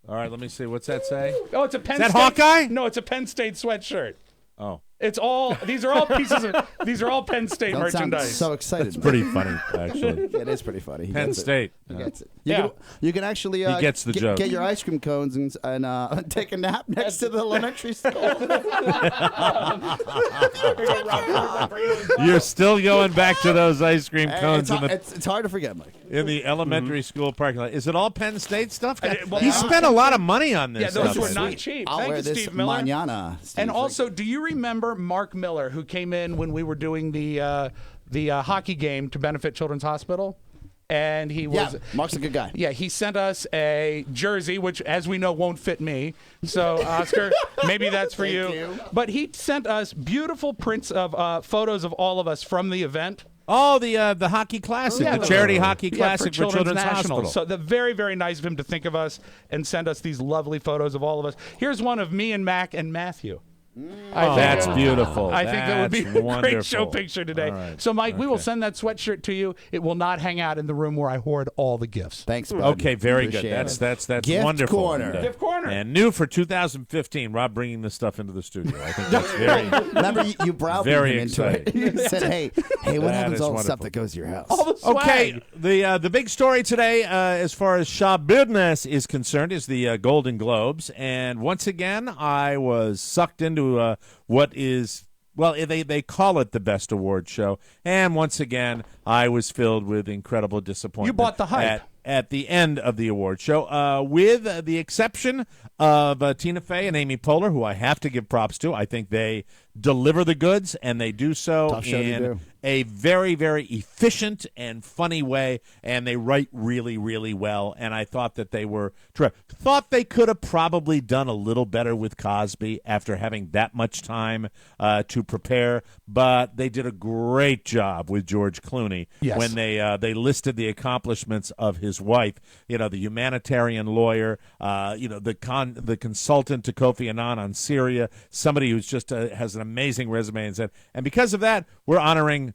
all right, let me see. What's that say? Oh, it's a Penn that State. Hawkeye? No, it's a Penn State sweatshirt. Oh, It's all. These are all pieces of. These are all Penn State Don't sound merchandise. so excited. it's pretty funny, actually. Yeah, it is pretty funny. He Penn gets it. State. He Yeah. gets it. Yeah. You can actually He gets the joke. get your ice cream cones and take a nap next to the elementary school. You're still going back to those ice cream Hey, cones it's hard to forget, Mike. in the elementary school parking lot. Is it all Penn State stuff? well, He spent a lot of money on this. Yeah, those stuff. were not cheap. I'll Thank wear you, this Steve Miller. mañana. Steve. And also, do you remember Mark Miller, who came in when we were doing the hockey game to benefit Children's Hospital? And he was. Yeah, Mark's a good guy. Yeah, he sent us a jersey, which, as we know, won't fit me. So, Oscar, maybe that's for you. But he sent us beautiful prints of photos of all of us from the event. Oh, the hockey classic, Yeah, the charity hockey for classic for Children's National. Hospital. So very, very nice of him to think of us and send us these lovely photos of all of us. Here's one of me and Mac and Matthew. Oh, that's beautiful. I think that would be That's a wonderful. great show picture today. All right. So, Mike, we will Okay. send that sweatshirt to you. It will not hang out in the room where I hoard all the gifts. Thanks, bud. Okay, very good. Appreciate That's it. Gift wonderful. corner. Gift corner. And new for 2015, Rob bringing this stuff into the studio. I think that's very. Remember, you browbeat Very him into it. You said, hey, what That happens is to all the wonderful. stuff that goes to your house? All the swag. Okay, the big story today, as far as show business is concerned, is the Golden Globes, and once again, I was sucked into what is. Well, they call it the best award show, and once again, I was filled with incredible disappointment. You bought the hype. At the end of the award show, with the exception of Tina Fey and Amy Poehler, who I have to give props to. I think they deliver the goods, and they do so Tough show to in do. a very, very efficient and funny way, and they write really, really well. And I thought that they were thought they could have probably done a little better with Cosby after having that much time to prepare, but they did a great job with George Clooney when they listed the accomplishments of his wife. You know, the humanitarian lawyer, the consultant to Kofi Annan on Syria, somebody who's just has an amazing resume, and because of that, we're honoring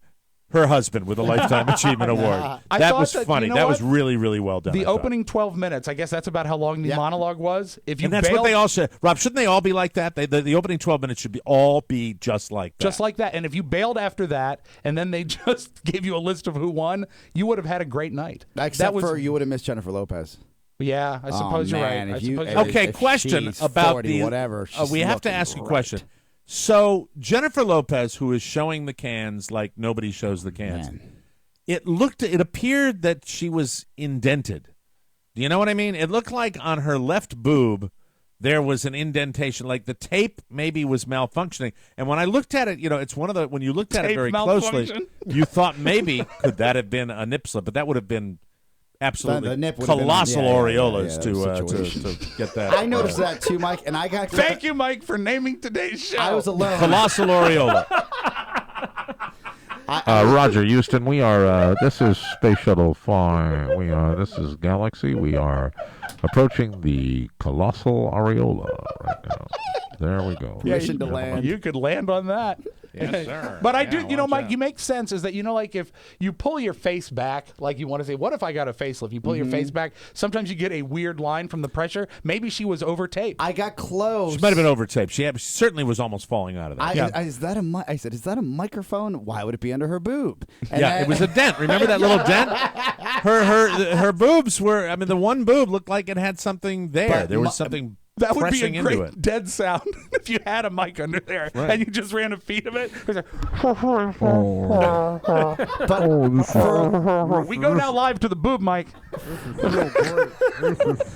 her husband with a Lifetime Achievement Award. That was funny. That was really, really well done. The opening 12 minutes, I guess that's about how long the monologue was. If you and that's bailed, what they all said. Rob, shouldn't they all be like that? The opening 12 minutes should all be just like that. Just like that. And if you bailed after that, and then they just gave you a list of who won, you would have had a great night. Except for you would have missed Jennifer Lopez. Yeah, I suppose you're man, right. if you- Okay, if question she's about 40, the whatever. we have to ask a question. So Jennifer Lopez, who is showing the cans like nobody shows the cans, it appeared that she was indented. Do you know what I mean? It looked like on her left boob there was an indentation, like the tape maybe was malfunctioning. And when I looked at it, it's one of the when you looked at it Tape very malfunction? closely, you thought maybe could that have been a nip slip, but that would have been. Absolutely, The nip would have been- colossal Areolas that to get that. I noticed that too, Mike, and I got. Thank you, Mike, for naming today's show. I was alone. Colossal Areola. Roger, Houston, we are, this is Space Shuttle 5. This is Galaxy. We are approaching the Colossal Areola right now. There we go. Mission to land. You could land on that. Yes, sir. But I Yeah, do, watch Mike, out. you make sense is that, like if you pull your face back, like you want to say, what if I got a facelift? You pull your face back, sometimes you get a weird line from the pressure. Maybe she was over-taped. I got close. She might have been over-taped. She certainly was almost falling out of that. I said, is that a microphone? Why would it be under her boob? And it was a dent. Remember that little dent? Her boobs were, I mean, the one boob looked like it had something there. But There was something That would be a pressing into great it. dead sound if you had a mic under there and you just ran a feed of it. It was like, we go now live to the boob mic.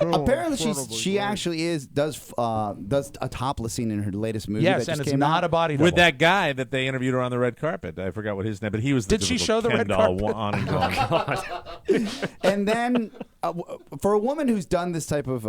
Apparently, she actually does a topless scene in her latest movie. Yes, that and just it's came not out. a body double. With that guy that they interviewed her on the red carpet. I forgot what his name, but he was the Did she typical show the Ken red doll carpet? on and going. And then for a woman who's done this type of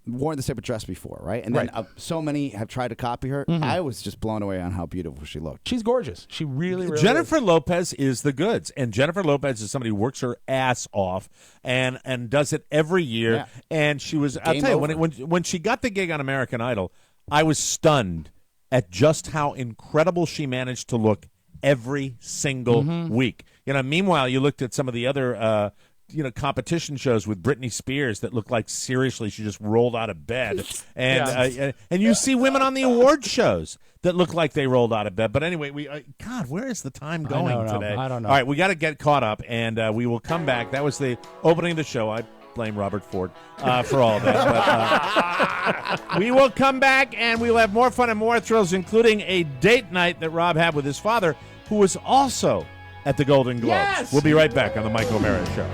worn this type of dress before, right? And then so many have tried to copy her. I was just blown away on how beautiful she looked. She's gorgeous. She really Jennifer Lopez is the goods, and Jennifer Lopez is somebody who works her ass off and does it every year. Yeah. And she was, I'll Game tell you, over. when she got the gig on American Idol, I was stunned at just how incredible she managed to look every single week. Meanwhile, you looked at some of the other competition shows with Britney Spears that looked like seriously she just rolled out of bed, and you see women on the award shows that look like they rolled out of bed. But anyway, God, where is the time going today? I don't know. All right, we got to get caught up, and we will come back. That was the opening of the show. I blame Robert Ford for all of that. But, we will come back, and we'll have more fun and more thrills, including a date night that Rob had with his father, who was also at the Golden Globes. Yes! We'll be right back on the Mike O'Mara Show.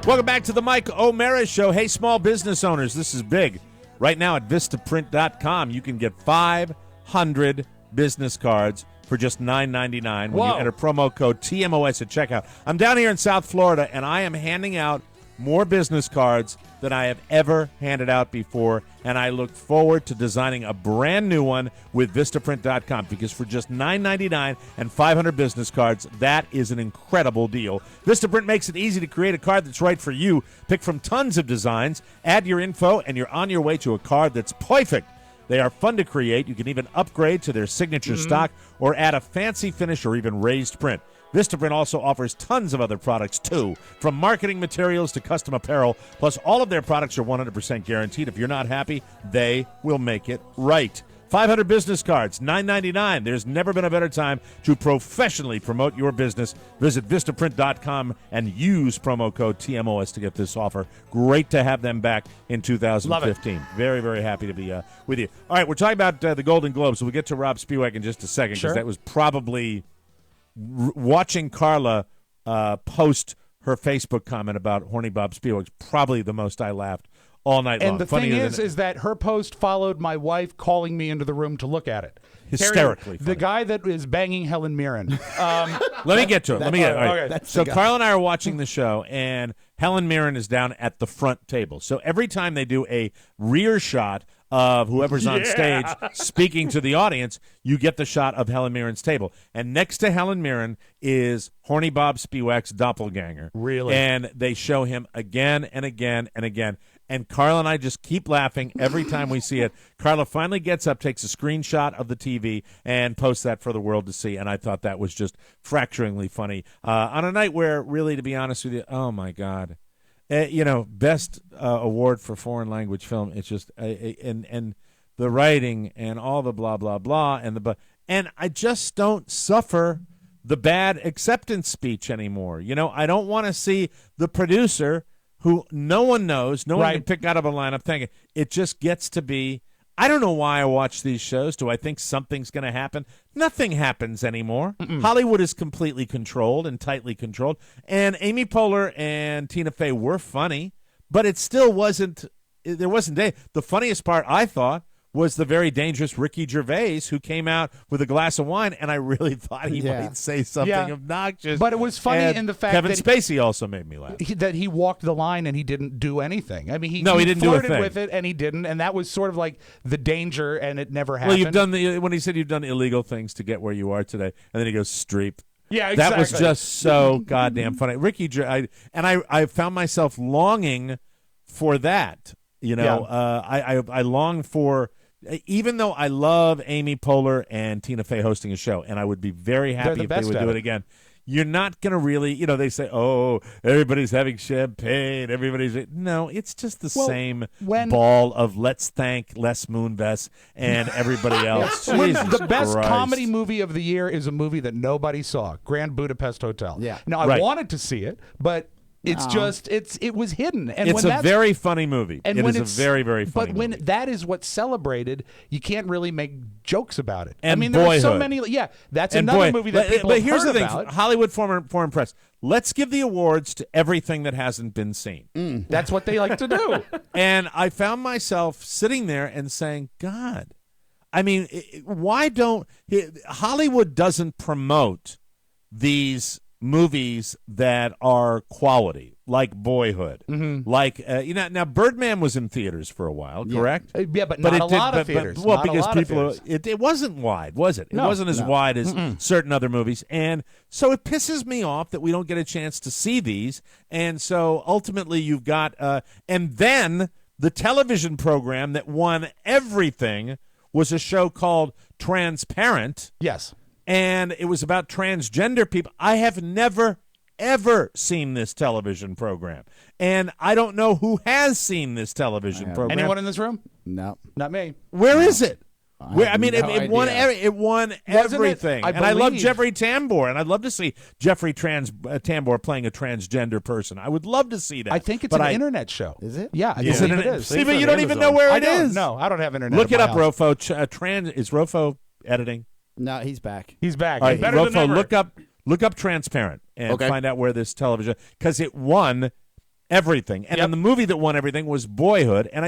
Welcome back to the Mike O'Mara Show. Hey, small business owners, this is big. Right now at Vistaprint.com, you can get 500 business cards for just $9.99 when you enter promo code TMOS at checkout. I'm down here in South Florida, and I am handing out more business cards than I have ever handed out before, and I look forward to designing a brand new one with Vistaprint.com, because for just $9.99 and 500 business cards, that is an incredible deal. Vistaprint makes it easy to create a card that's right for you. Pick from tons of designs, add your info, and you're on your way to a card that's perfect. They are fun to create. You can even upgrade to their signature stock or add a fancy finish or even raised print. Vistaprint also offers tons of other products, too, from marketing materials to custom apparel. Plus, all of their products are 100% guaranteed. If you're not happy, they will make it right. 500 business cards, $9.99. There's never been a better time to professionally promote your business. Visit Vistaprint.com and use promo code TMOS to get this offer. Great to have them back in 2015. Very, very happy to be with you. All right, we're talking about the Golden Globes, so we'll get to Rob Spiewak in just a second, because that was probably watching Carla post her Facebook comment about Horny Bob Spiewak's probably the most I laughed all night long. And the thing is that her post followed my wife calling me into the room to look at it. Hysterically Harry, the guy that is banging Helen Mirren. Let me get to it. All right. Okay. So Carl and I are watching the show, and Helen Mirren is down at the front table. So every time they do a rear shot of whoever's on stage speaking to the audience, you get the shot of Helen Mirren's table. And next to Helen Mirren is Horny Bob Spiewak's doppelganger. Really? And they show him again and again and again. And Carla and I just keep laughing every time we see it. Carla finally gets up, takes a screenshot of the TV, and posts that for the world to see. And I thought that was just fracturingly funny. On a night where, really, to be honest with you, oh, my God. Best award for foreign language film. It's just, and the writing and all the blah, blah, blah. And I just don't suffer the bad acceptance speech anymore. I don't want to see the producer who no one knows, no one can pick out of a lineup thing. It just gets to be, I don't know why I watch these shows. Do I think something's going to happen? Nothing happens anymore. Hollywood is completely controlled and tightly controlled. And Amy Poehler and Tina Fey were funny, but it still wasn't, there wasn't, the funniest part, I thought, was the very dangerous Ricky Gervais, who came out with a glass of wine, and I really thought he might say something obnoxious. But it was funny in the fact Kevin that Spacey also made me laugh. that he walked the line and he didn't do anything. I mean, he didn't do a flirted thing with it and he didn't, and that was sort of like the danger, and it never happened. Well, you've done when he said you've done illegal things to get where you are today, and then he goes streep. Yeah, exactly. That was just so goddamn funny. Ricky, I found myself longing for that. You know, I long for. Even though I love Amy Poehler and Tina Fey hosting a show, and I would be very happy if they would do it again, you're not going to really, you know, they say, oh, everybody's having champagne, no, it's just the same ball of let's thank Les Moonves and everybody else. The best Christ. comedy movie of the year is a movie that nobody saw, Grand Budapest Hotel. Yeah. Now, I wanted to see it, but it was hidden. And it's a very funny movie. And it when is a very, very funny But when movie. that is what's celebrated, you can't really make jokes about it. And I mean, there are so Boyhood. many. Yeah, that's And another movie that people But have here's heard the thing, about. Hollywood Foreign Press, let's give the awards to everything that hasn't been seen. That's what they like to do. And I found myself sitting there and saying, God, I mean, why don't Hollywood doesn't promote these movies that are quality, like Boyhood, like now Birdman was in theaters for a while, correct? Yeah, but not a lot of theaters. Well, Not a because lot of people, theaters. it wasn't wide, was it? It No. wasn't as wide as certain other movies, and so it pisses me off that we don't get a chance to see these. And so ultimately, you've got, and then the television program that won everything was a show called Transparent. Yes. And it was about transgender people. I have never, ever seen this television program. And I don't know who has seen this television program. Anyone in this room? No. Not me. Where is it? Where, have it no idea. it won Wasn't it? everything. I And I love believe- Jeffrey Tambor. And I'd love to see Jeffrey Tambor playing a transgender person. I would love to see that. I think it's But an internet show. Is it? Yeah, I Is believe it it is. See, but you don't even know where I it is. don't. No, I don't have internet. Look at it my up, house. RoFo. Is RoFo editing? No, he's back. He's back. All He's right, better than RoFo, ever. look up Transparent and Okay. find out where this television, because it won everything. And then the movie that won everything was Boyhood. And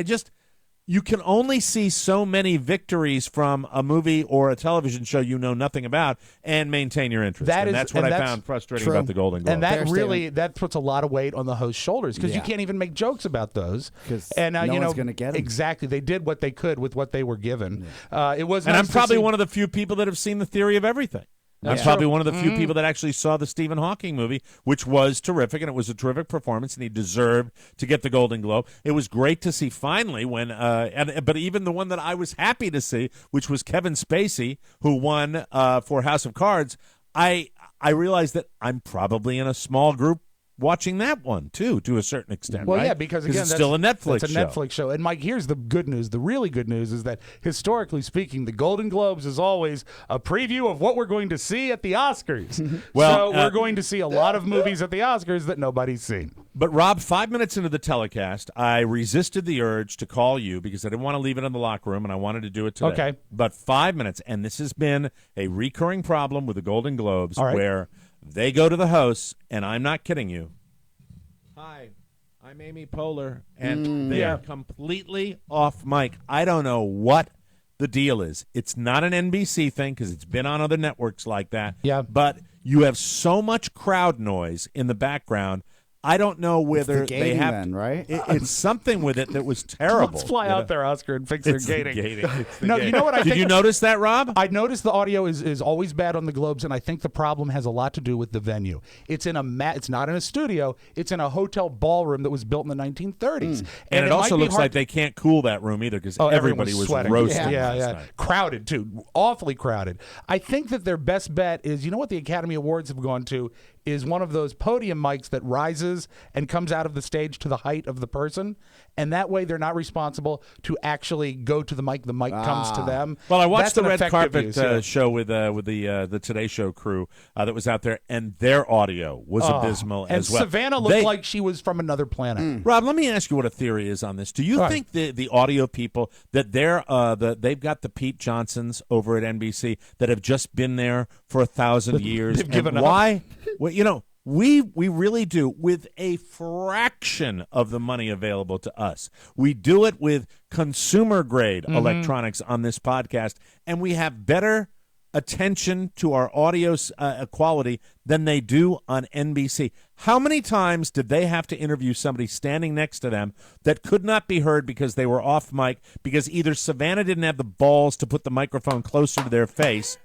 you can only see so many victories from a movie or a television show you know nothing about and maintain your interest. That's what I found frustrating about the Golden Globes. And that puts a lot of weight on the host's shoulders because you can't even make jokes about those. 'Cause And no you one's know, gonna get 'em. exactly. They did what they could with what they were given. It was, and nice I'm to probably see- one of the few people that have seen The Theory of Everything. That's I'm probably true. one of the few people that actually saw the Stephen Hawking movie, which was terrific, and it was a terrific performance, and he deserved to get the Golden Globe. It was great to see finally when, but even the one that I was happy to see, which was Kevin Spacey, who won for House of Cards. I realized that I'm probably in a small group watching that one too, to a certain extent. Well, right? yeah, because again, it's still a Netflix It's a show. Netflix show. And Mike, here's the good news. The really good news is that historically speaking, the Golden Globes is always a preview of what we're going to see at the Oscars. Well, so we're going to see a lot of movies at the Oscars that nobody's seen. But Rob, 5 minutes into the telecast, I resisted the urge to call you because I didn't want to leave it in the locker room, and I wanted to do it today. Okay. But 5 minutes, and this has been a recurring problem with the Golden Globes, All right. where they go to the hosts, and I'm not kidding you. Hi, I'm Amy Poehler, and they are completely off mic. I don't know what the deal is. It's not an NBC thing because it's been on other networks like that. Yeah. But you have so much crowd noise in the background. I don't know whether It's the they gating have then, right? It's something with it that was terrible. Let's fly you know? out there, Oscar, and fix their It's the gating. It's the No, gating. you know what I Did think? you notice that, Rob? I noticed the audio is always bad on the Globes, and I think the problem has a lot to do with the venue. It's in it's not in a studio. It's in a hotel ballroom that was built in the 1930s. And it also might be looks hard like they can't cool that room either because everyone everybody was sweating. roasting. Yeah, last yeah. night. Crowded, too. Awfully crowded. I think that their best bet is, you know what the Academy Awards have gone to? Is one of those podium mics that rises and comes out of the stage to the height of the person. And that way they're not responsible to actually go to the mic. The mic comes to them. Well, I watched That's the an red effective carpet use, yeah. show with the Today Show crew that was out there, and their audio was abysmal and as well. Savannah looked like she was from another planet. Rob, let me ask you what a theory is on this. Do you All think the audio people that they've got the Pete Johnsons over at NBC that have just been there for 1,000 years? They've given up. Why? Well, you know. We really do, with a fraction of the money available to us. We do it with consumer-grade electronics on this podcast, and we have better attention to our audio quality than they do on NBC. How many times did they have to interview somebody standing next to them that could not be heard because they were off mic, because either Savannah didn't have the balls to put the microphone closer to their face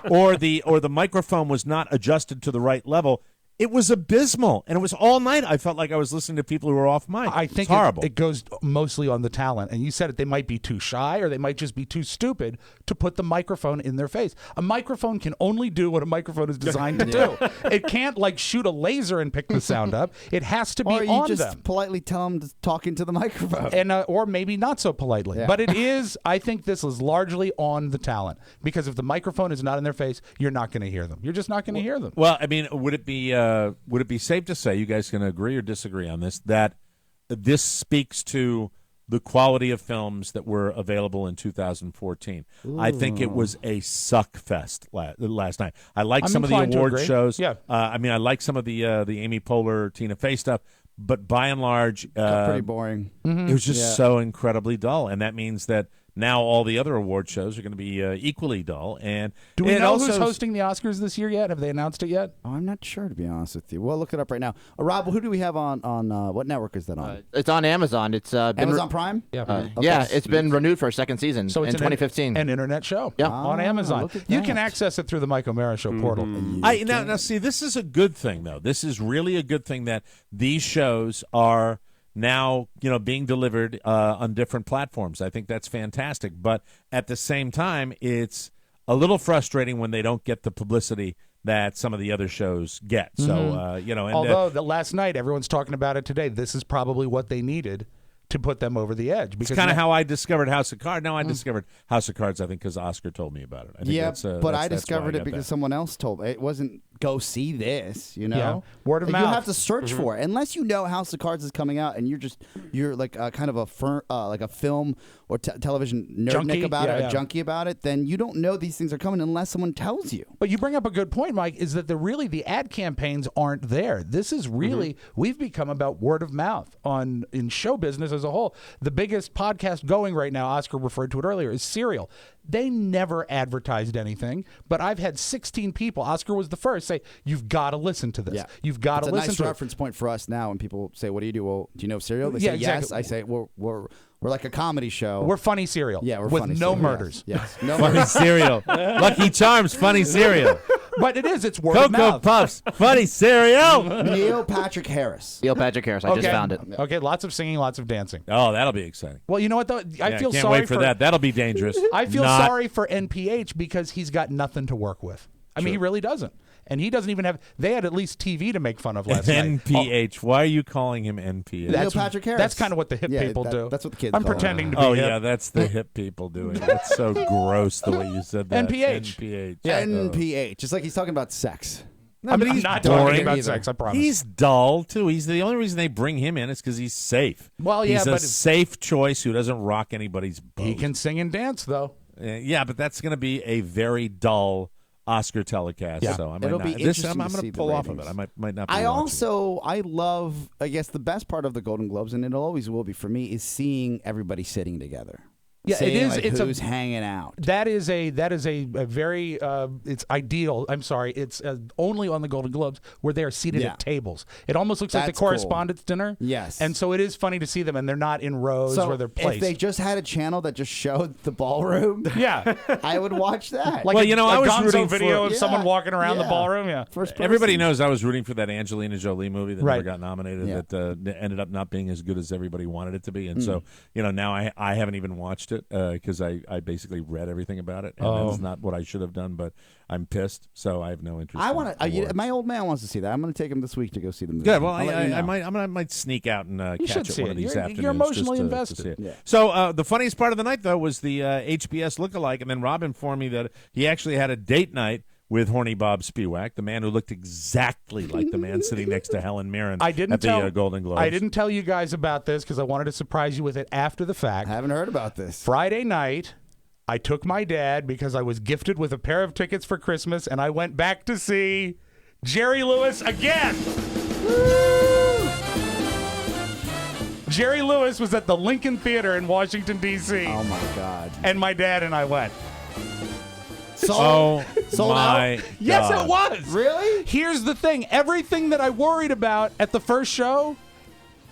or the microphone was not adjusted to the right level? It was abysmal, and it was all night. I felt like I was listening to people who were off mic. I think it's horrible. It goes mostly on the talent. And you said it, they might be too shy or they might just be too stupid to put the microphone in their face. A microphone can only do what a microphone is designed to do. It can't like shoot a laser and pick the sound up. It has to be or you on just them. politely tell them to talk into the microphone. And or maybe not so politely. Yeah. But it is, I think this is largely on the talent. Because if the microphone is not in their face, you're not going to hear them. You're just not going to hear them. Well, I mean, would it be safe to say, you guys can agree or disagree on this, that this speaks to the quality of films that were available in 2014? I think it was a suck fest last night. I like some of the award shows. Yeah. I mean, I like some of the Amy Poehler, Tina Fey stuff, but by and large, pretty boring. It was just so incredibly dull, and that means that now all the other award shows are going to be equally dull. And do we it know also who's hosting the Oscars this year yet? Have they announced it yet? Oh, I'm not sure, to be honest with you. We'll look it up right now. Rob, who do we have on what network is that on? It's on Amazon. It's been Amazon Prime? Yeah, it's been renewed for a second season So it's in 2015. an internet show on Amazon. look at You that. can access it through the Mike O'Mara Show portal. Now, see, this is a good thing, though. This is really a good thing that these shows are now, being delivered on different platforms. I think that's fantastic. But at the same time, it's a little frustrating when they don't get the publicity that some of the other shows get. So, and although last night everyone's talking about it today, this is probably what they needed to put them over the edge. Because it's kind of how I discovered House of Cards. No, I discovered House of Cards, I think, because Oscar told me about it. I think but I discovered it because someone else told me. It wasn't go see this, Yeah. Word of mouth. You have to search for it. Unless you know House of Cards is coming out and you're like kind of like a film or television nerdnik about it, a junkie about it, then you don't know these things are coming unless someone tells you. But you bring up a good point, Mike, is that the ad campaigns aren't there. This is really, we've become about word of mouth in show business as a whole. The biggest podcast going right now, Oscar referred to it earlier, is Serial. They never advertised anything, but I've had 16 people, Oscar was the first, say, you've got to listen to this. Yeah. You've got to listen to it. It's a nice reference point for us now when people say, what do you do? Well, do you know Serial? They say yes. I say, we're like a comedy show. We're funny Serial. Yeah, we're with funny no Serial. murders. Yes. No funny murders. cereal. Lucky Charms, funny cereal. But it's word of Cocoa mouth. Puffs, funny cereal. Neil Patrick Harris. Neil Patrick Harris. I just found it. Okay, lots of singing, lots of dancing. Oh, that'll be exciting. Well, you know what, though? I feel can't sorry wait for that. That'll be dangerous. I feel sorry for NPH because he's got nothing to work with. I mean, he really doesn't. And he doesn't even have. They had at least TV to make fun of last night. NPH. Why are you calling him NPH? Neil Patrick Harris. That's kind of what the hip people do. That's what the kids I'm call pretending him. to be hip. yeah, that's the hip people doing. That's so gross the way you said that. NPH. NPH. Yeah. NPH. It's like he's talking about sex. No, but he's not boring. talking about sex, I promise. He's dull, too. He's the only reason they bring him in is because he's safe. Well, yeah, he's a but safe choice who doesn't rock anybody's boat. He can sing and dance, though. Yeah, but that's going to be a very dull Oscar telecast. Yeah. So I might It'll not. be interesting I'm to going see to pull the off of it. ratings. I might not. Be I watching. love, I guess the best part of the Golden Globes, and it always will be for me, is seeing everybody sitting together. Yeah, Seeing, it is. like, It's who's hanging out. That is a very it's ideal. I'm sorry, it's only on the Golden Globes where they are seated Yeah. at tables. It almost looks like the That's cool. correspondence dinner. Yes. and so it is funny to see them, and they're not in rows So where they're if placed. they just had a channel that just showed the ballroom, yeah, I would watch that. like Well, a, I a was Gonzo rooting video for- of someone walking around the Yeah. ballroom. Yeah, First person. Everybody knows I was rooting for that Angelina Jolie movie that Right. never got nominated. Yeah. That ended up not being as good as everybody wanted it to be. And so, now I haven't even watched it because I basically read everything about it, and that's not what I should have done. But I'm pissed, so I have no interest. I in want awards. to. My old man wants to see that. I'm going to take him this week to go see them. Good. Well, I'll let you know. I might sneak out and You catch should it see one it. of these You're afternoons. emotionally just to invested. see it. Yeah. So the funniest part of the night, though, was the HBS lookalike, and then Rob informed me that he actually had a date night with Horny Bob Spiewak, the man who looked exactly like the man sitting next to Helen Mirren at the Golden Globes. I didn't tell you guys about this because I wanted to surprise you with it after the fact. I haven't heard about this. Friday night, I took my dad because I was gifted with a pair of tickets for Christmas, and I went back to see Jerry Lewis again. Jerry Lewis was at the Lincoln Theater in Washington, D.C. Oh, my God. And my dad and I went. Oh, Sold my out? Yes, God. it was. Really? Here's the thing. Everything that I worried about at the first show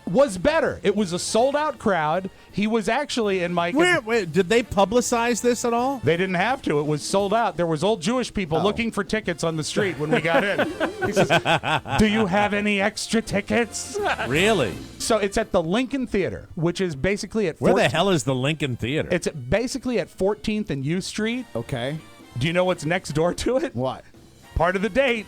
was better. It was a sold-out crowd. He was actually in my... Wait, did they publicize this at all? They didn't have to. It was sold out. There was old Jewish people looking for tickets on the street when we got in. He says, do you have any extra tickets? Really? So it's at the Lincoln Theater, which is basically at... Where the hell is the Lincoln Theater? It's basically at 14th and U Street. Okay. Do you know what's next door to it? What? Part of the date.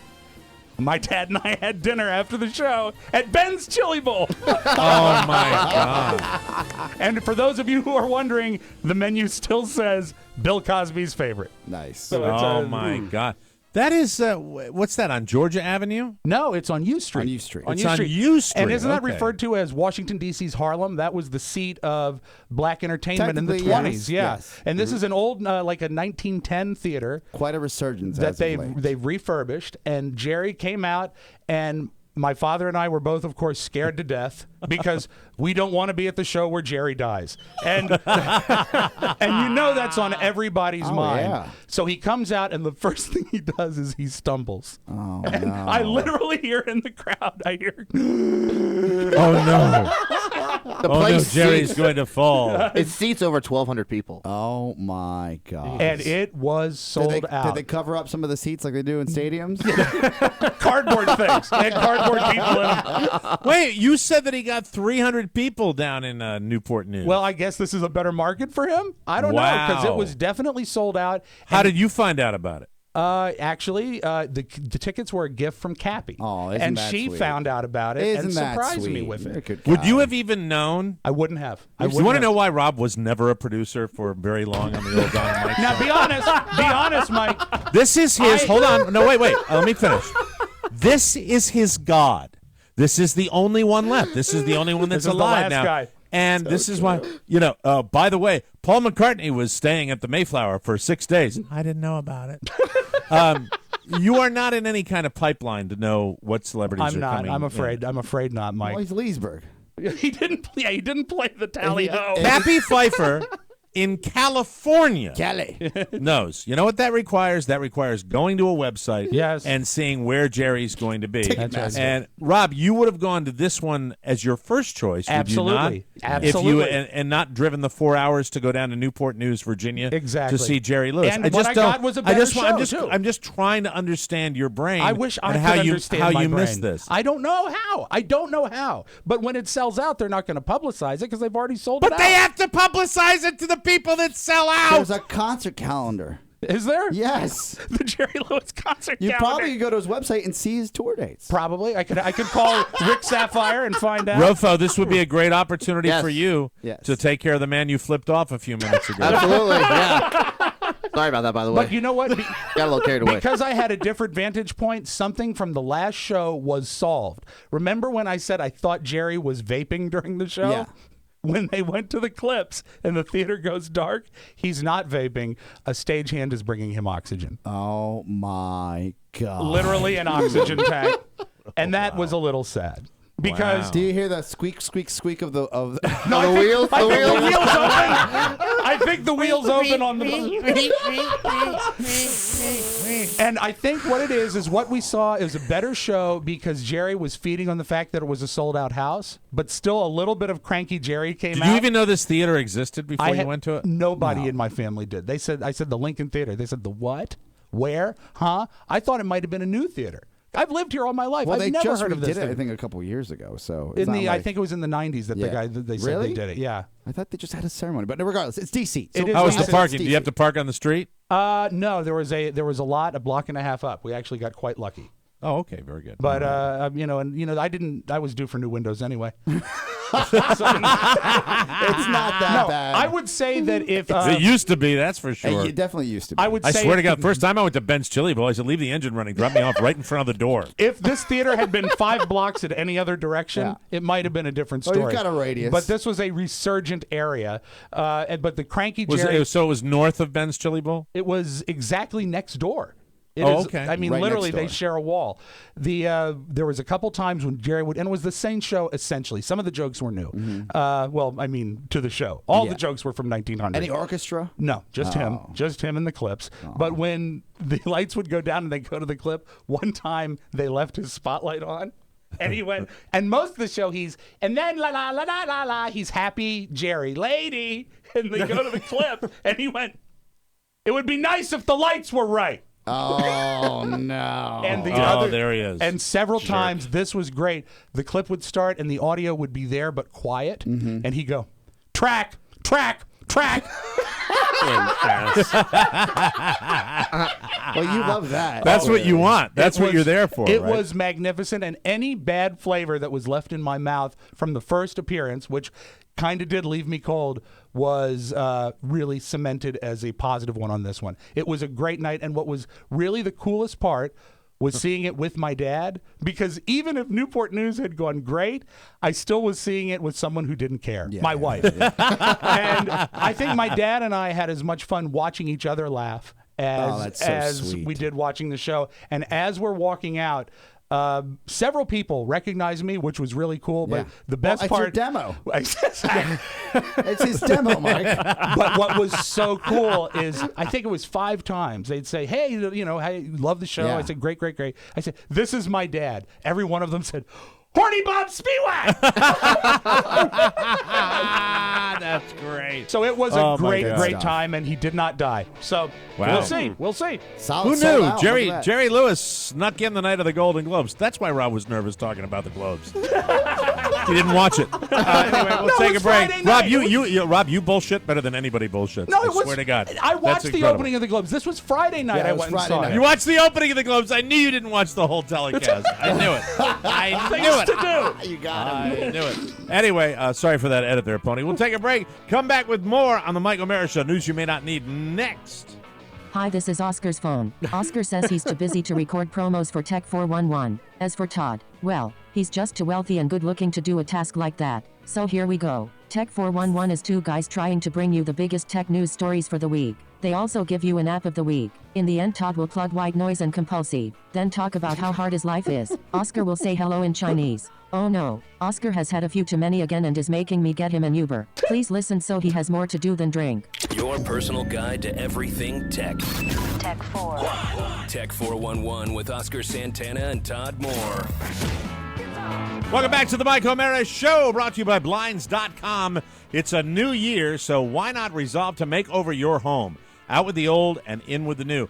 My dad and I had dinner after the show at Ben's Chili Bowl. Oh, my God. And for those of you who are wondering, the menu still says Bill Cosby's favorite. Nice. So it's my God. That is, what's that, on Georgia Avenue? No, it's on U Street. On U Street. It's on U Street. And isn't that okay. referred to as Washington, D.C.'s Harlem? That was the seat of black entertainment in the Technically, 20s. yes, Yeah. yes. And this is an old, like a 1910 theater. Quite a resurgence That as of late. they've refurbished. And Jerry came out, and my father and I were both, of course, scared to death because we don't want to be at the show where Jerry dies. And and you know that's on everybody's mind. Yeah. So he comes out, and the first thing he does is he stumbles. Oh, And no. I literally hear in the crowd, I hear... Oh, no. The Oh, no, place Jerry's seats, going to fall. it seats over 1,200 people. Oh, my God. And it was sold out. Did they cover up some of the seats like they do in stadiums? Cardboard things. They had cardboard people in them. Wait, you said that he got 300 people down in Newport News. Well, I guess this is a better market for him. I don't know, because it Wow. was definitely sold out. How did you find out about it? Actually, the tickets were a gift from Cappy. Oh, isn't and that she sweet? found out about it Isn't and that surprised me sweet? with You're a it. good Would guy. you have even known? I wouldn't have. You want to know why Rob was never a producer for very long on the old Don and Mike Now, show? be honest, Mike. This is his. Hold on. No, wait. Let me finish. This is his God. This is the only one left. This is the only one that's This is the alive last now. guy. And this is why, by the way, Paul McCartney was staying at the Mayflower for 6 days. I didn't know about it. You are not in any kind of pipeline to know what celebrities I'm are not. coming. I'm afraid. I'm afraid not, Mike. Oh, he's Leesburg. He didn't. Yeah, he didn't play the tally-ho. Happy Pfeiffer in California Cali. knows. You know what that requires? That requires going to a website Yes. and seeing where Jerry's going to be. Ticketmaster. And Rob, you would have gone to this one as your first choice, would Absolutely. you not? Absolutely. If you and not driven the 4 hours to go down to Newport News, Virginia, Exactly. to see Jerry Lewis. And what I got was a better show, I'm just trying to understand your brain. I wish I and could how understand how my you brain. missed this. I don't know how. But when it sells out, they're not going to publicize it because they've already sold it out. But they have to publicize it to the people that sell out. There's a concert calendar. Is there? Yes. The Jerry Lewis concert You calendar. probably could go to his website and see his tour dates. Probably. I could call Rick Sapphire and find out. RoFo, this would be a great opportunity Yes. for you Yes. to take care of the man you flipped off a few minutes ago. Absolutely, yeah. Sorry about that, by the way. But you know what? Got a little carried away. Because I had a different vantage point, something from the last show was solved. Remember when I said I thought Jerry was vaping during the show? Yeah. When they went to the clips and the theater goes dark, he's not vaping. A stagehand is bringing him oxygen. Oh, my God. Literally an oxygen tank. And that was a little sad. Because Wow. Do you hear the squeak, squeak, squeak of the no, the wheels? I The think the wheels? wheels open. I think the wheels open on the. And I think what it is what we saw is a better show because Jerry was feeding on the fact that it was a sold-out house, but still a little bit of cranky Jerry came Did out. you even know this theater existed before you went to it? Nobody in my family did. I said the Lincoln Theater. They said the what? Where? Huh? I thought it might have been a new theater. I've lived here all my life. Well, I've they never just heard of redid this it, I thing. think, a couple years ago. So it's not I like- think it was in the 90s that Yeah. they said Really? they did it. Yeah. I thought they just had a ceremony, but regardless, it's DC. So It is How was the DC. parking? Do you have to park on the street? No, there was a lot a block and a half up. We actually got quite lucky. Oh, okay, very good. But I was due for new windows anyway. It's not that bad. I would say that if it used to be, that's for Hey, sure. you definitely used to be. I would I say swear to God, first time I went to Ben's Chili Bowl, I said, leave the engine running, drop me off right in front of the door. if this theater had been 5 blocks in any other direction, it might have been a different Well, story. you've got a radius. But this was a resurgent area. But the cranky Was Jerry, so it was north of Ben's Chili Bowl? it was exactly next door. It Oh, is- okay. I mean, Right literally, next they door. share a wall. There was a couple times when Jerry would, and it was the same show essentially. Some of the jokes were new. To the show, all Yeah. the jokes were from 1900. Any orchestra? No, just him in the clips. But when the lights would go down and they go to the clip, one time they left his spotlight on. And he went, and most of the show and then la la la la la la, he's happy Jerry, lady. And they go to the clip, and he went, it would be nice if the lights were right. Oh, no. And there he is. And several times, this was great. The clip would start, and the audio would be there, but quiet. Mm-hmm. And he'd go, track, track, track. Well, you love that. That's what you want. That's what you're there for. It right? was magnificent, and any bad flavor that was left in my mouth from the first appearance, which kind of did leave me cold, was really cemented as a positive one on this one. It was a great night, and what was really the coolest part was seeing it with my dad, because even if Newport News had gone great, I still was seeing it with someone who didn't care, my wife. And I think my dad and I had as much fun watching each other laugh as we did watching the show. And as we're walking out, several people recognized me, which was really cool. But the best it's part, your demo. It's his demo, Mike. But what was so cool is, I think it was 5 times they'd say, "Hey, hey, love the show." Yeah. I said, "Great, great, great." I said, "This is my dad." Every one of them said, "Horny Bob Spiewak." That's great. So it was a great time, and he did not die. So we'll see. We'll see. Who knew? Jerry Lewis snuck in the night of the Golden Globes. That's why Rob was nervous talking about the Globes. He didn't watch it. Anyway, we'll take a break. Rob, you bullshit better than anybody bullshits. No, I swear to God. I watched the opening of the Globes. This was Friday night. I went and saw it. You watched the opening of the Globes. I knew you didn't watch the whole telecast. I knew it. I knew it. To do. You got him. I knew it. Anyway, sorry for that edit there, Pony. We'll take a break. Come back with more on the Mike O'Mara Show. News you may not need next. Hi, this is Oscar's phone. Oscar says he's too busy to record promos for Tech 411. As for Todd, well, he's just too wealthy and good looking to do a task like that. So here we go. Tech 411 is 2 guys trying to bring you the biggest tech news stories for the week. They also give you an app of the week. In the end, Todd will plug white noise and compulsive, then talk about how hard his life is. Oscar will say hello in Chinese. Oh no, Oscar has had a few too many again and is making me get him an Uber. Please listen so he has more to do than drink. Your personal guide to everything tech. Tech 4. Tech 411 with Oscar Santana and Todd Moore. Welcome back to the Mike O'Mara Show, brought to you by Blinds.com. It's a new year, so why not resolve to make over your home? Out with the old and in with the new.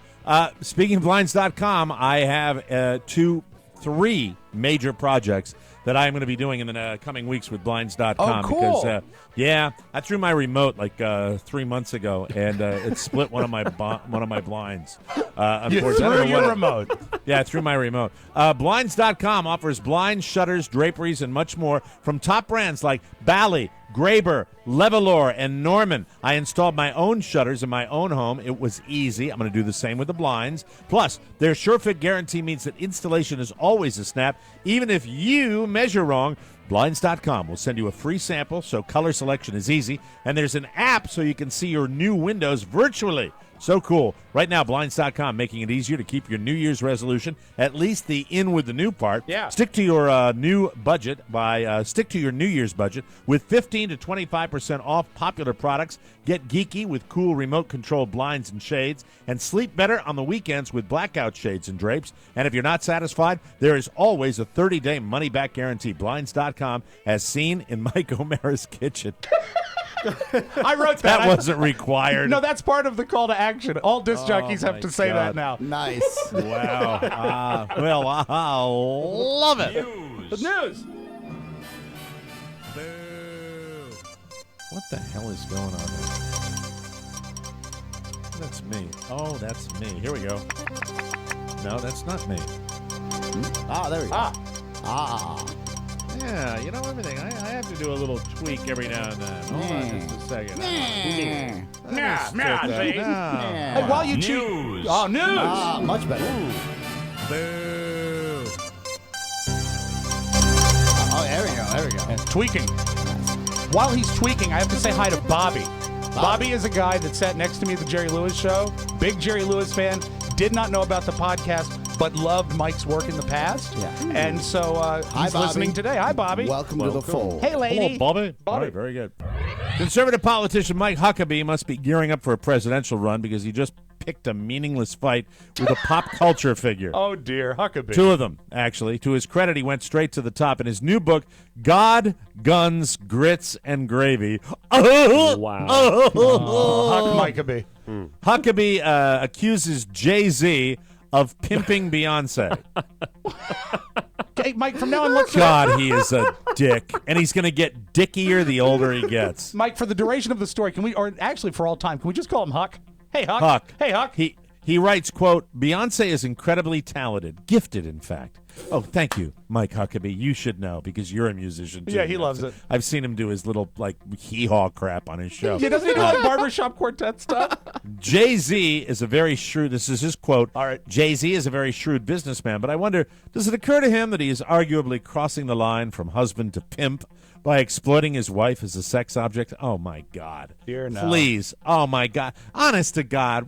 Speaking of Blinds.com, I have 3 major projects that I'm going to be doing in the coming weeks with Blinds.com. Oh, cool. Because, I threw my remote like 3 months ago, and it split one of my blinds. You threw your remote. Yeah, I threw my remote. Blinds.com offers blinds, shutters, draperies, and much more from top brands like Bally, Graber, Levalor, and Norman. I installed my own shutters in my own home. It was easy. I'm going to do the same with the blinds. Plus, their SureFit guarantee means that installation is always a snap, even if you measure wrong. Blinds.com will send you a free sample so color selection is easy, and there's an app so you can see your new windows virtually. So cool. Right now, Blinds.com making it easier to keep your New Year's resolution, at least the in with the new part. Yeah. Stick to your new budget stick to your New Year's budget with 15 to 25% off popular products. Get geeky with cool remote-controlled blinds and shades, and sleep better on the weekends with blackout shades and drapes. And if you're not satisfied, there is always a 30-day money-back guarantee. Blinds.com, as seen in Mike O'Mara's kitchen. I wrote that. That wasn't required. No, that's part of the call to action. All disc jockeys have to say that now. Nice. Wow. Well, I love it. The news. Boo. What the hell is going on here? That's me. Oh, that's me. Here we go. No, that's not me. Ah, there we go. Yeah, you know everything. I have to do a little tweak every now and then. Hold on just a second. Hey, while you choose. Oh, news. Ah, much better. Boo. Oh, there we go. There we go. And tweaking. While he's tweaking, I have to say hi to Bobby. Bobby is a guy that sat next to me at the Jerry Lewis show. Big Jerry Lewis fan. Did not know about the podcast, but loved Mike's work in the past. Yeah. And so he's listening today. Hi, Bobby. Welcome to the fold. Hey, lady. Hello, Bobby. All right, very good. Conservative politician Mike Huckabee must be gearing up for a presidential run because he just picked a meaningless fight with a pop culture figure. Oh, dear. Huckabee. 2 of them, actually. To his credit, he went straight to the top. In his new book, God, Guns, Grits, and Gravy. Wow. Huck Micabee. Huckabee accuses Jay-Z of pimping Beyonce. Okay, Mike, from now on, let's... God, he is a dick. And he's going to get dickier the older he gets. Mike, for the duration of the story, can we, or actually for all time, can we just call him Huck? Hey, Huck. Huck. Hey, Huck. He writes, quote, Beyonce is incredibly talented, gifted, in fact. Oh, thank you, Mike Huckabee. You should know because you're a musician, too. Yeah, he loves it. I've seen him do his little, hee-haw crap on his show. Yeah, doesn't he do like barbershop quartet stuff? Jay-Z is a very shrewd, this is his quote, all right. Jay-Z is a very shrewd businessman, but I wonder, does it occur to him that he is arguably crossing the line from husband to pimp by exploiting his wife as a sex object? Oh, my God. Dear no. Please. Oh, my God. Honest to God.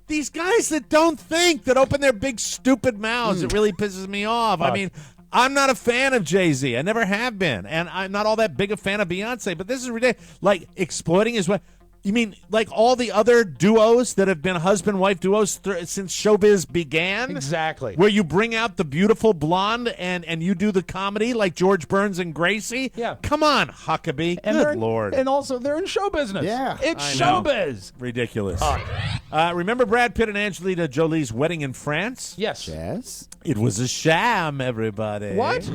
These guys that don't think, that open their big, stupid mouths, it really pisses me off. I mean, I'm not a fan of Jay-Z. I never have been. And I'm not all that big a fan of Beyonce. But this is ridiculous. Like, exploiting his wife. You mean like all the other duos that have been husband-wife duos since showbiz began? Exactly. Where you bring out the beautiful blonde and you do the comedy like George Burns and Gracie? Yeah. Come on, Huckabee. And Good Lord. And also, they're in show business. Yeah. It's showbiz. Ridiculous. Remember Brad Pitt and Angelina Jolie's wedding in France? Yes. Yes. It was a sham, everybody. What?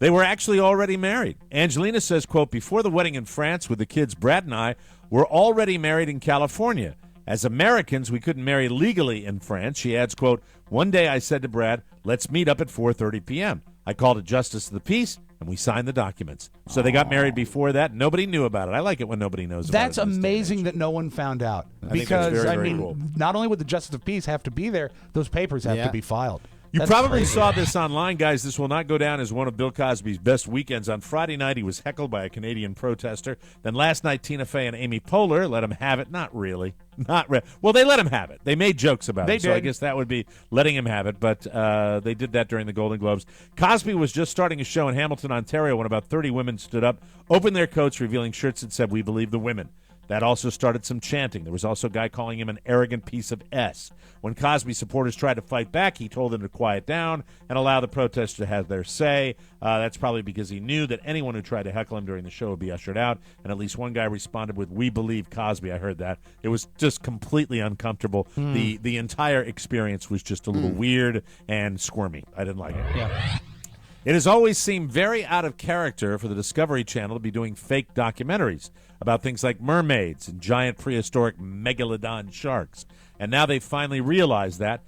They were actually already married. Angelina says, quote, before the wedding in France with the kids, Brad and I were already married in California. As Americans, we couldn't marry legally in France. She adds, quote, one day I said to Brad, let's meet up at 4:30 p.m. I called a justice of the peace, and we signed the documents. So they got married before that. Nobody knew about it. I like it when nobody knows about it. That's amazing that no one found out. Because, very, I very mean, cool. not only would the justice of peace have to be there, those papers have to be filed. You That's probably crazy. saw this online, guys. This will not go down as one of Bill Cosby's best weekends. On Friday night, he was heckled by a Canadian protester. Then last night, Tina Fey and Amy Poehler let him have it. Not really. Well, they let him have it. They made jokes about it. So I guess that would be letting him have it. But they did that during the Golden Globes. Cosby was just starting a show in Hamilton, Ontario, when about 30 women stood up, opened their coats, revealing shirts that said, "We believe the women." That also started some chanting. There was also a guy calling him an arrogant piece of S. When Cosby supporters tried to fight back, he told them to quiet down and allow the protesters to have their say. That's probably because he knew that anyone who tried to heckle him during the show would be ushered out. And at least one guy responded with, "We believe Cosby." I heard that. It was just completely uncomfortable. The entire experience was just a little weird and squirmy. I didn't like it. Yeah. It has always seemed very out of character for the Discovery Channel to be doing fake documentaries about things like mermaids and giant prehistoric megalodon sharks. And now they finally realized that.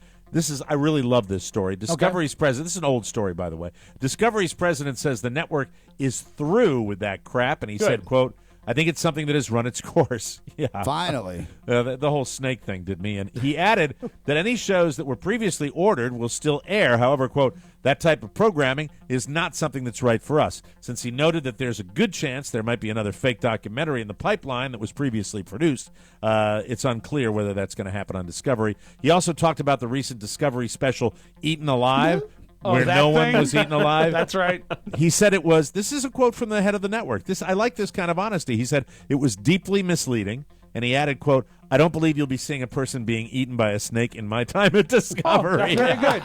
I really love this story. Discovery's president, this is an old story, by the way. Discovery's president says the network is through with that crap, and he said, quote, I think it's something that has run its course. Yeah. Finally. The whole snake thing did me. And he added that any shows that were previously ordered will still air. However, quote, that type of programming is not something that's right for us. Since he noted that there's a good chance there might be another fake documentary in the pipeline that was previously produced, it's unclear whether that's going to happen on Discovery. He also talked about the recent Discovery special, Eaten Alive, where no one was eaten alive. That's right. He said it was, this is a quote from the head of the network. I like this kind of honesty. He said it was deeply misleading, and he added, quote, I don't believe you'll be seeing a person being eaten by a snake in my time at Discovery. Oh, very good.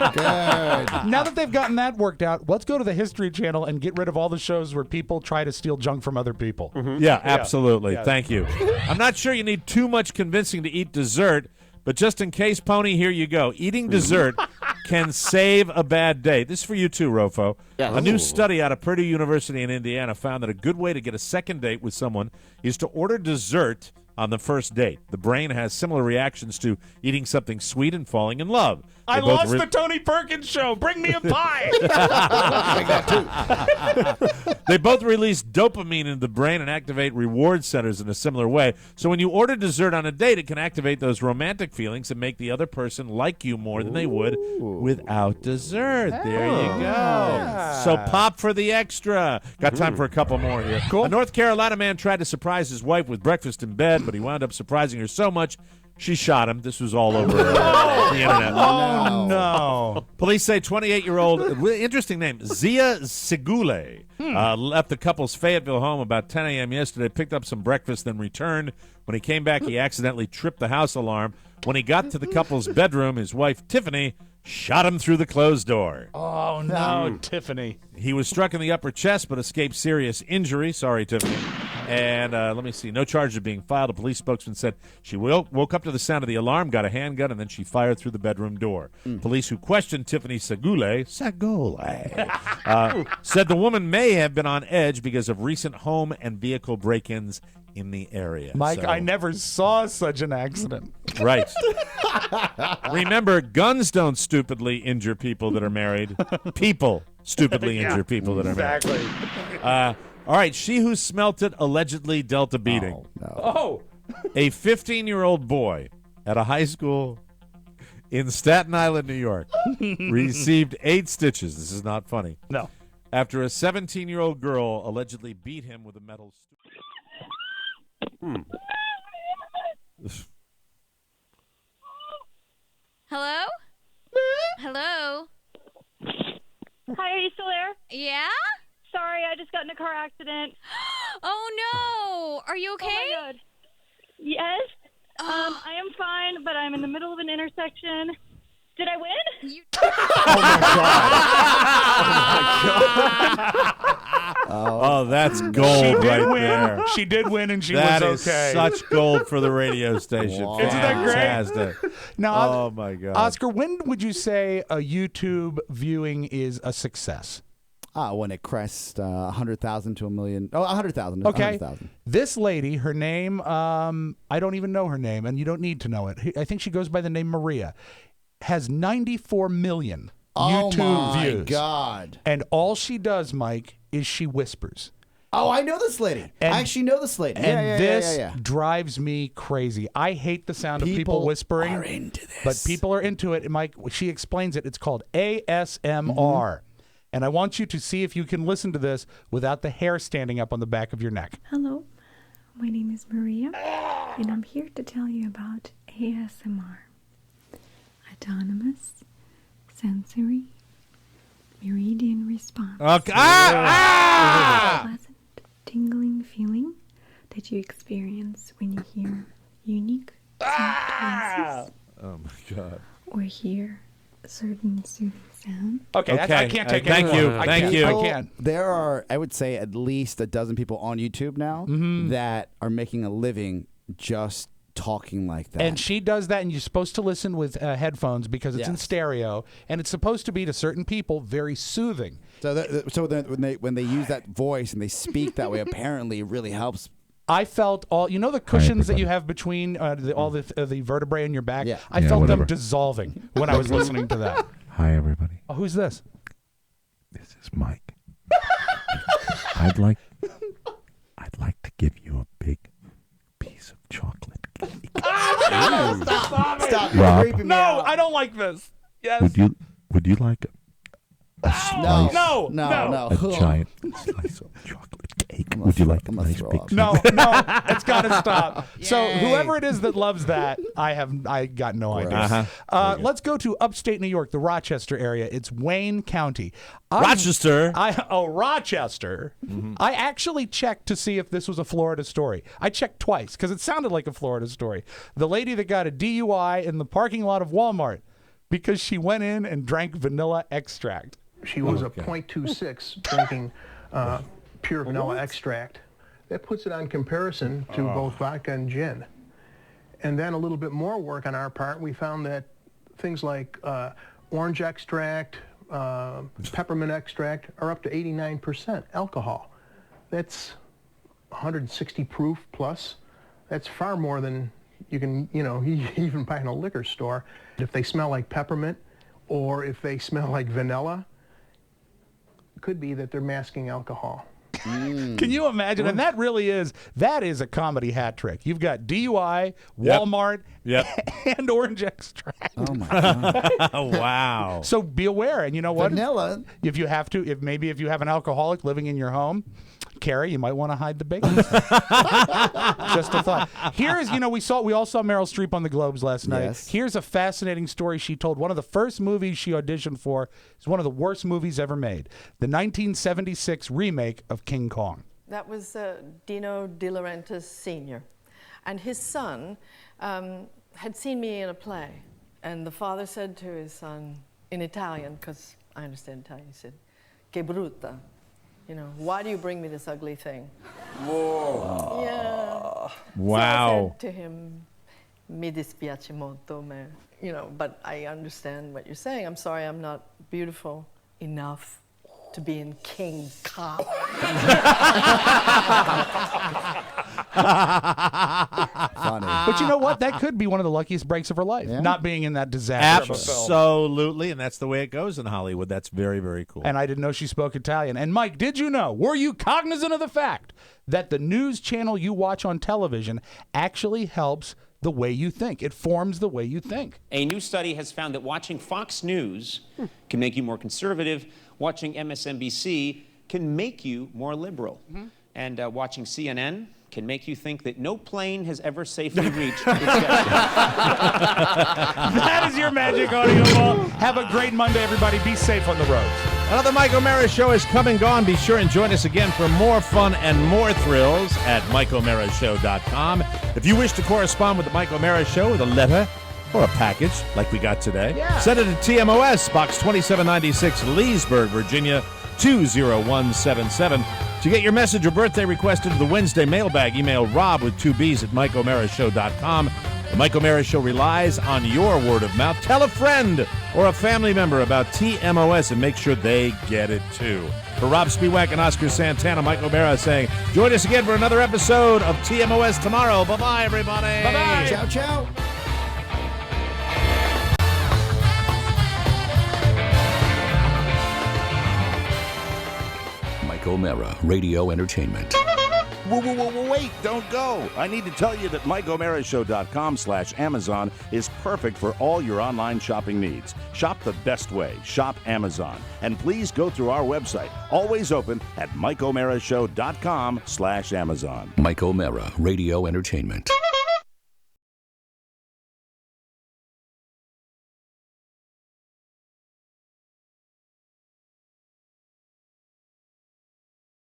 Now that they've gotten that worked out, let's go to the History Channel and get rid of all the shows where people try to steal junk from other people. Yeah, absolutely. Yeah. Thank you. I'm not sure you need too much convincing to eat dessert, but just in case, Pony, here you go. Eating dessert can save a bad day. This is for you too, Rofo. Yes. A new study out of Purdue University in Indiana found that a good way to get a second date with someone is to order dessert on the first date. The brain has similar reactions to eating something sweet and falling in love. I lost the Tony Perkins show. Bring me a pie. They both release dopamine in the brain and activate reward centers in a similar way. So when you order dessert on a date, it can activate those romantic feelings and make the other person like you more than they would without dessert. There you go. Yeah. So pop for the extra. Got time for a couple more here. Cool. A North Carolina man tried to surprise his wife with breakfast in bed, but he wound up surprising her so much she shot him. This was all over the internet. Oh, no. Police say 28-year-old, interesting name, Zia Segule, left the couple's Fayetteville home about 10 a.m. yesterday, picked up some breakfast, then returned. When he came back, he accidentally tripped the house alarm. When he got to the couple's bedroom, his wife, Tiffany, shot him through the closed door. Oh, no, Tiffany. He was struck in the upper chest but escaped serious injury. Sorry, Tiffany. And let me see. No charges are being filed. A police spokesman said she woke up to the sound of the alarm, got a handgun, and then she fired through the bedroom door. Police who questioned Tiffany Sagule said the woman may have been on edge because of recent home and vehicle break-ins in the area. Mike, So- I never saw such an accident. Right. Remember, guns don't stupidly injure people that are married. People stupidly injure people that are married. Exactly. All right, she who smelt it allegedly dealt a beating. Oh. A 15-year-old boy at a high school in Staten Island, New York, received 8 stitches. This is not funny. No. After a 17-year-old girl allegedly beat him with a metal stool. Hello? Hello? Hi, are you still there? Yeah? Sorry, I just got in a car accident. Oh, no. Are you okay? Oh, my God. Yes. I am fine, but I'm in the middle of an intersection. Did I win? Oh, that's gold She did right win. there. She did win, and she That was okay. is such gold for the radio station. Wow. Isn't that great? Fantastic. Now, Oh, my God. Oscar, when would you say a YouTube viewing is a success? When it crests 100,000 to 1 million. Oh, 100,000. Okay. 100,000. This lady, her name, I don't even know her name, and you don't need to know it. I think she goes by the name Maria, has 94 million YouTube my views. God. And all she does, Mike, is she whispers. Oh, I know this lady. And- I actually know this lady. And this yeah. drives me crazy. I hate the sound of people whispering. Are into this. But people are into it. And Mike, she explains it. It's called ASMR. And I want you to see if you can listen to this without the hair standing up on the back of your neck. Hello, my name is Maria, and I'm here to tell you about ASMR. Autonomous Sensory Meridian Response. Okay. A pleasant, tingling feeling that you experience when you hear unique sound voices Oh, my God. or hear certain soothing sound. Okay, I can't take it Thank anymore. you. I Thank can't. you. I can't. There are, I would say, at least a dozen people on YouTube now that are making a living just talking like that. And she does that, and you're supposed to listen with headphones because it's in Yes. stereo, and it's supposed to be to certain people very soothing. So, when they use that voice and they speak that way, apparently it really helps. I felt all, the cushions that you have between all the vertebrae in your back. Yeah. I Yeah, felt whatever. them dissolving when I was listening to that. Hi, everybody. Oh, who's this? This is Mike. I'd like to give you a big piece of chocolate cake. Stop! Rob. You're creeping me out. I don't like this. Yes. Would you like a slice? No. A giant slice of chocolate cake. Would you like a nice big piece? No, it's got to stop. So whoever it is that loves that, I got no idea. Let's go to upstate New York, the Rochester area. It's Wayne County. Rochester. Rochester. I actually checked to see if this was a Florida story. I checked twice because it sounded like a Florida story. The lady that got a DUI in the parking lot of Walmart because she went in and drank vanilla extract. She was a .26 drinking pure vanilla extract. That puts it on comparison to both vodka and gin. And then a little bit more work on our part, we found that things like orange extract, peppermint extract are up to 89% alcohol. That's 160 proof plus. That's far more than you can, even buy in a liquor store. If they smell like peppermint or if they smell like vanilla, it could be that they're masking alcohol. Can you imagine? And that is a comedy hat trick. You've got DUI, Walmart, and orange extract. Oh my God. Wow. So be aware. And you know what? Vanilla. If you have to, if you have an alcoholic living in your home, Carrie, you might want to hide the bacon. Just a thought. Here's, we all saw Meryl Streep on the Globes last night. Yes. Here's a fascinating story she told. One of the first movies she auditioned for is one of the worst movies ever made. The 1976 remake of King Kong. That was Dino De Laurentiis Sr. And his son had seen me in a play, and the father said to his son in Italian, because I understand Italian, he said, "Che brutta." You know, why do you bring me this ugly thing? Whoa. Yeah. Wow. So I said to him, "Mi dispiace molto, ma," you know, but I understand what you're saying. I'm sorry I'm not beautiful enough to be in King Kong. Funny. But you know what? That could be one of the luckiest breaks of her life, not being in that disaster of a film. Absolutely, and that's the way it goes in Hollywood. That's very, very cool. And I didn't know she spoke Italian. And Mike, did you know, were you cognizant of the fact that the news channel you watch on television actually helps the way you think? It forms the way you think. A new study has found that watching Fox News can make you more conservative. Watching MSNBC can make you more liberal. And watching CNN can make you think that no plane has ever safely reached its destination. That is your magic audio ball. Have a great Monday, everybody. Be safe on the roads. Another Mike O'Mara Show is come and gone. Be sure and join us again for more fun and more thrills at MikeO'MaraShow.com. If you wish to correspond with the Mike O'Mara Show with a letter or a package like we got today, send it to TMOS, Box 2796, Leesburg, Virginia, 20177. To get your message or birthday request into the Wednesday mailbag, email Rob with 2 B's at MikeO'MaraShow.com. The Mike O'Mara Show relies on your word of mouth. Tell a friend or a family member about TMOS and make sure they get it too. For Rob Spiewak and Oscar Santana, Mike O'Mara saying, join us again for another episode of TMOS tomorrow. Bye-bye, everybody. Bye-bye. Ciao, ciao. Mike O'Mara, Radio Entertainment. Wait, don't go. I need to tell you that MikeO'MaraShow.com/Amazon is perfect for all your online shopping needs. Shop the best way. Shop Amazon. And please go through our website, always open at MikeO'MaraShow.com/Amazon. Mike O'Mara, Radio Entertainment.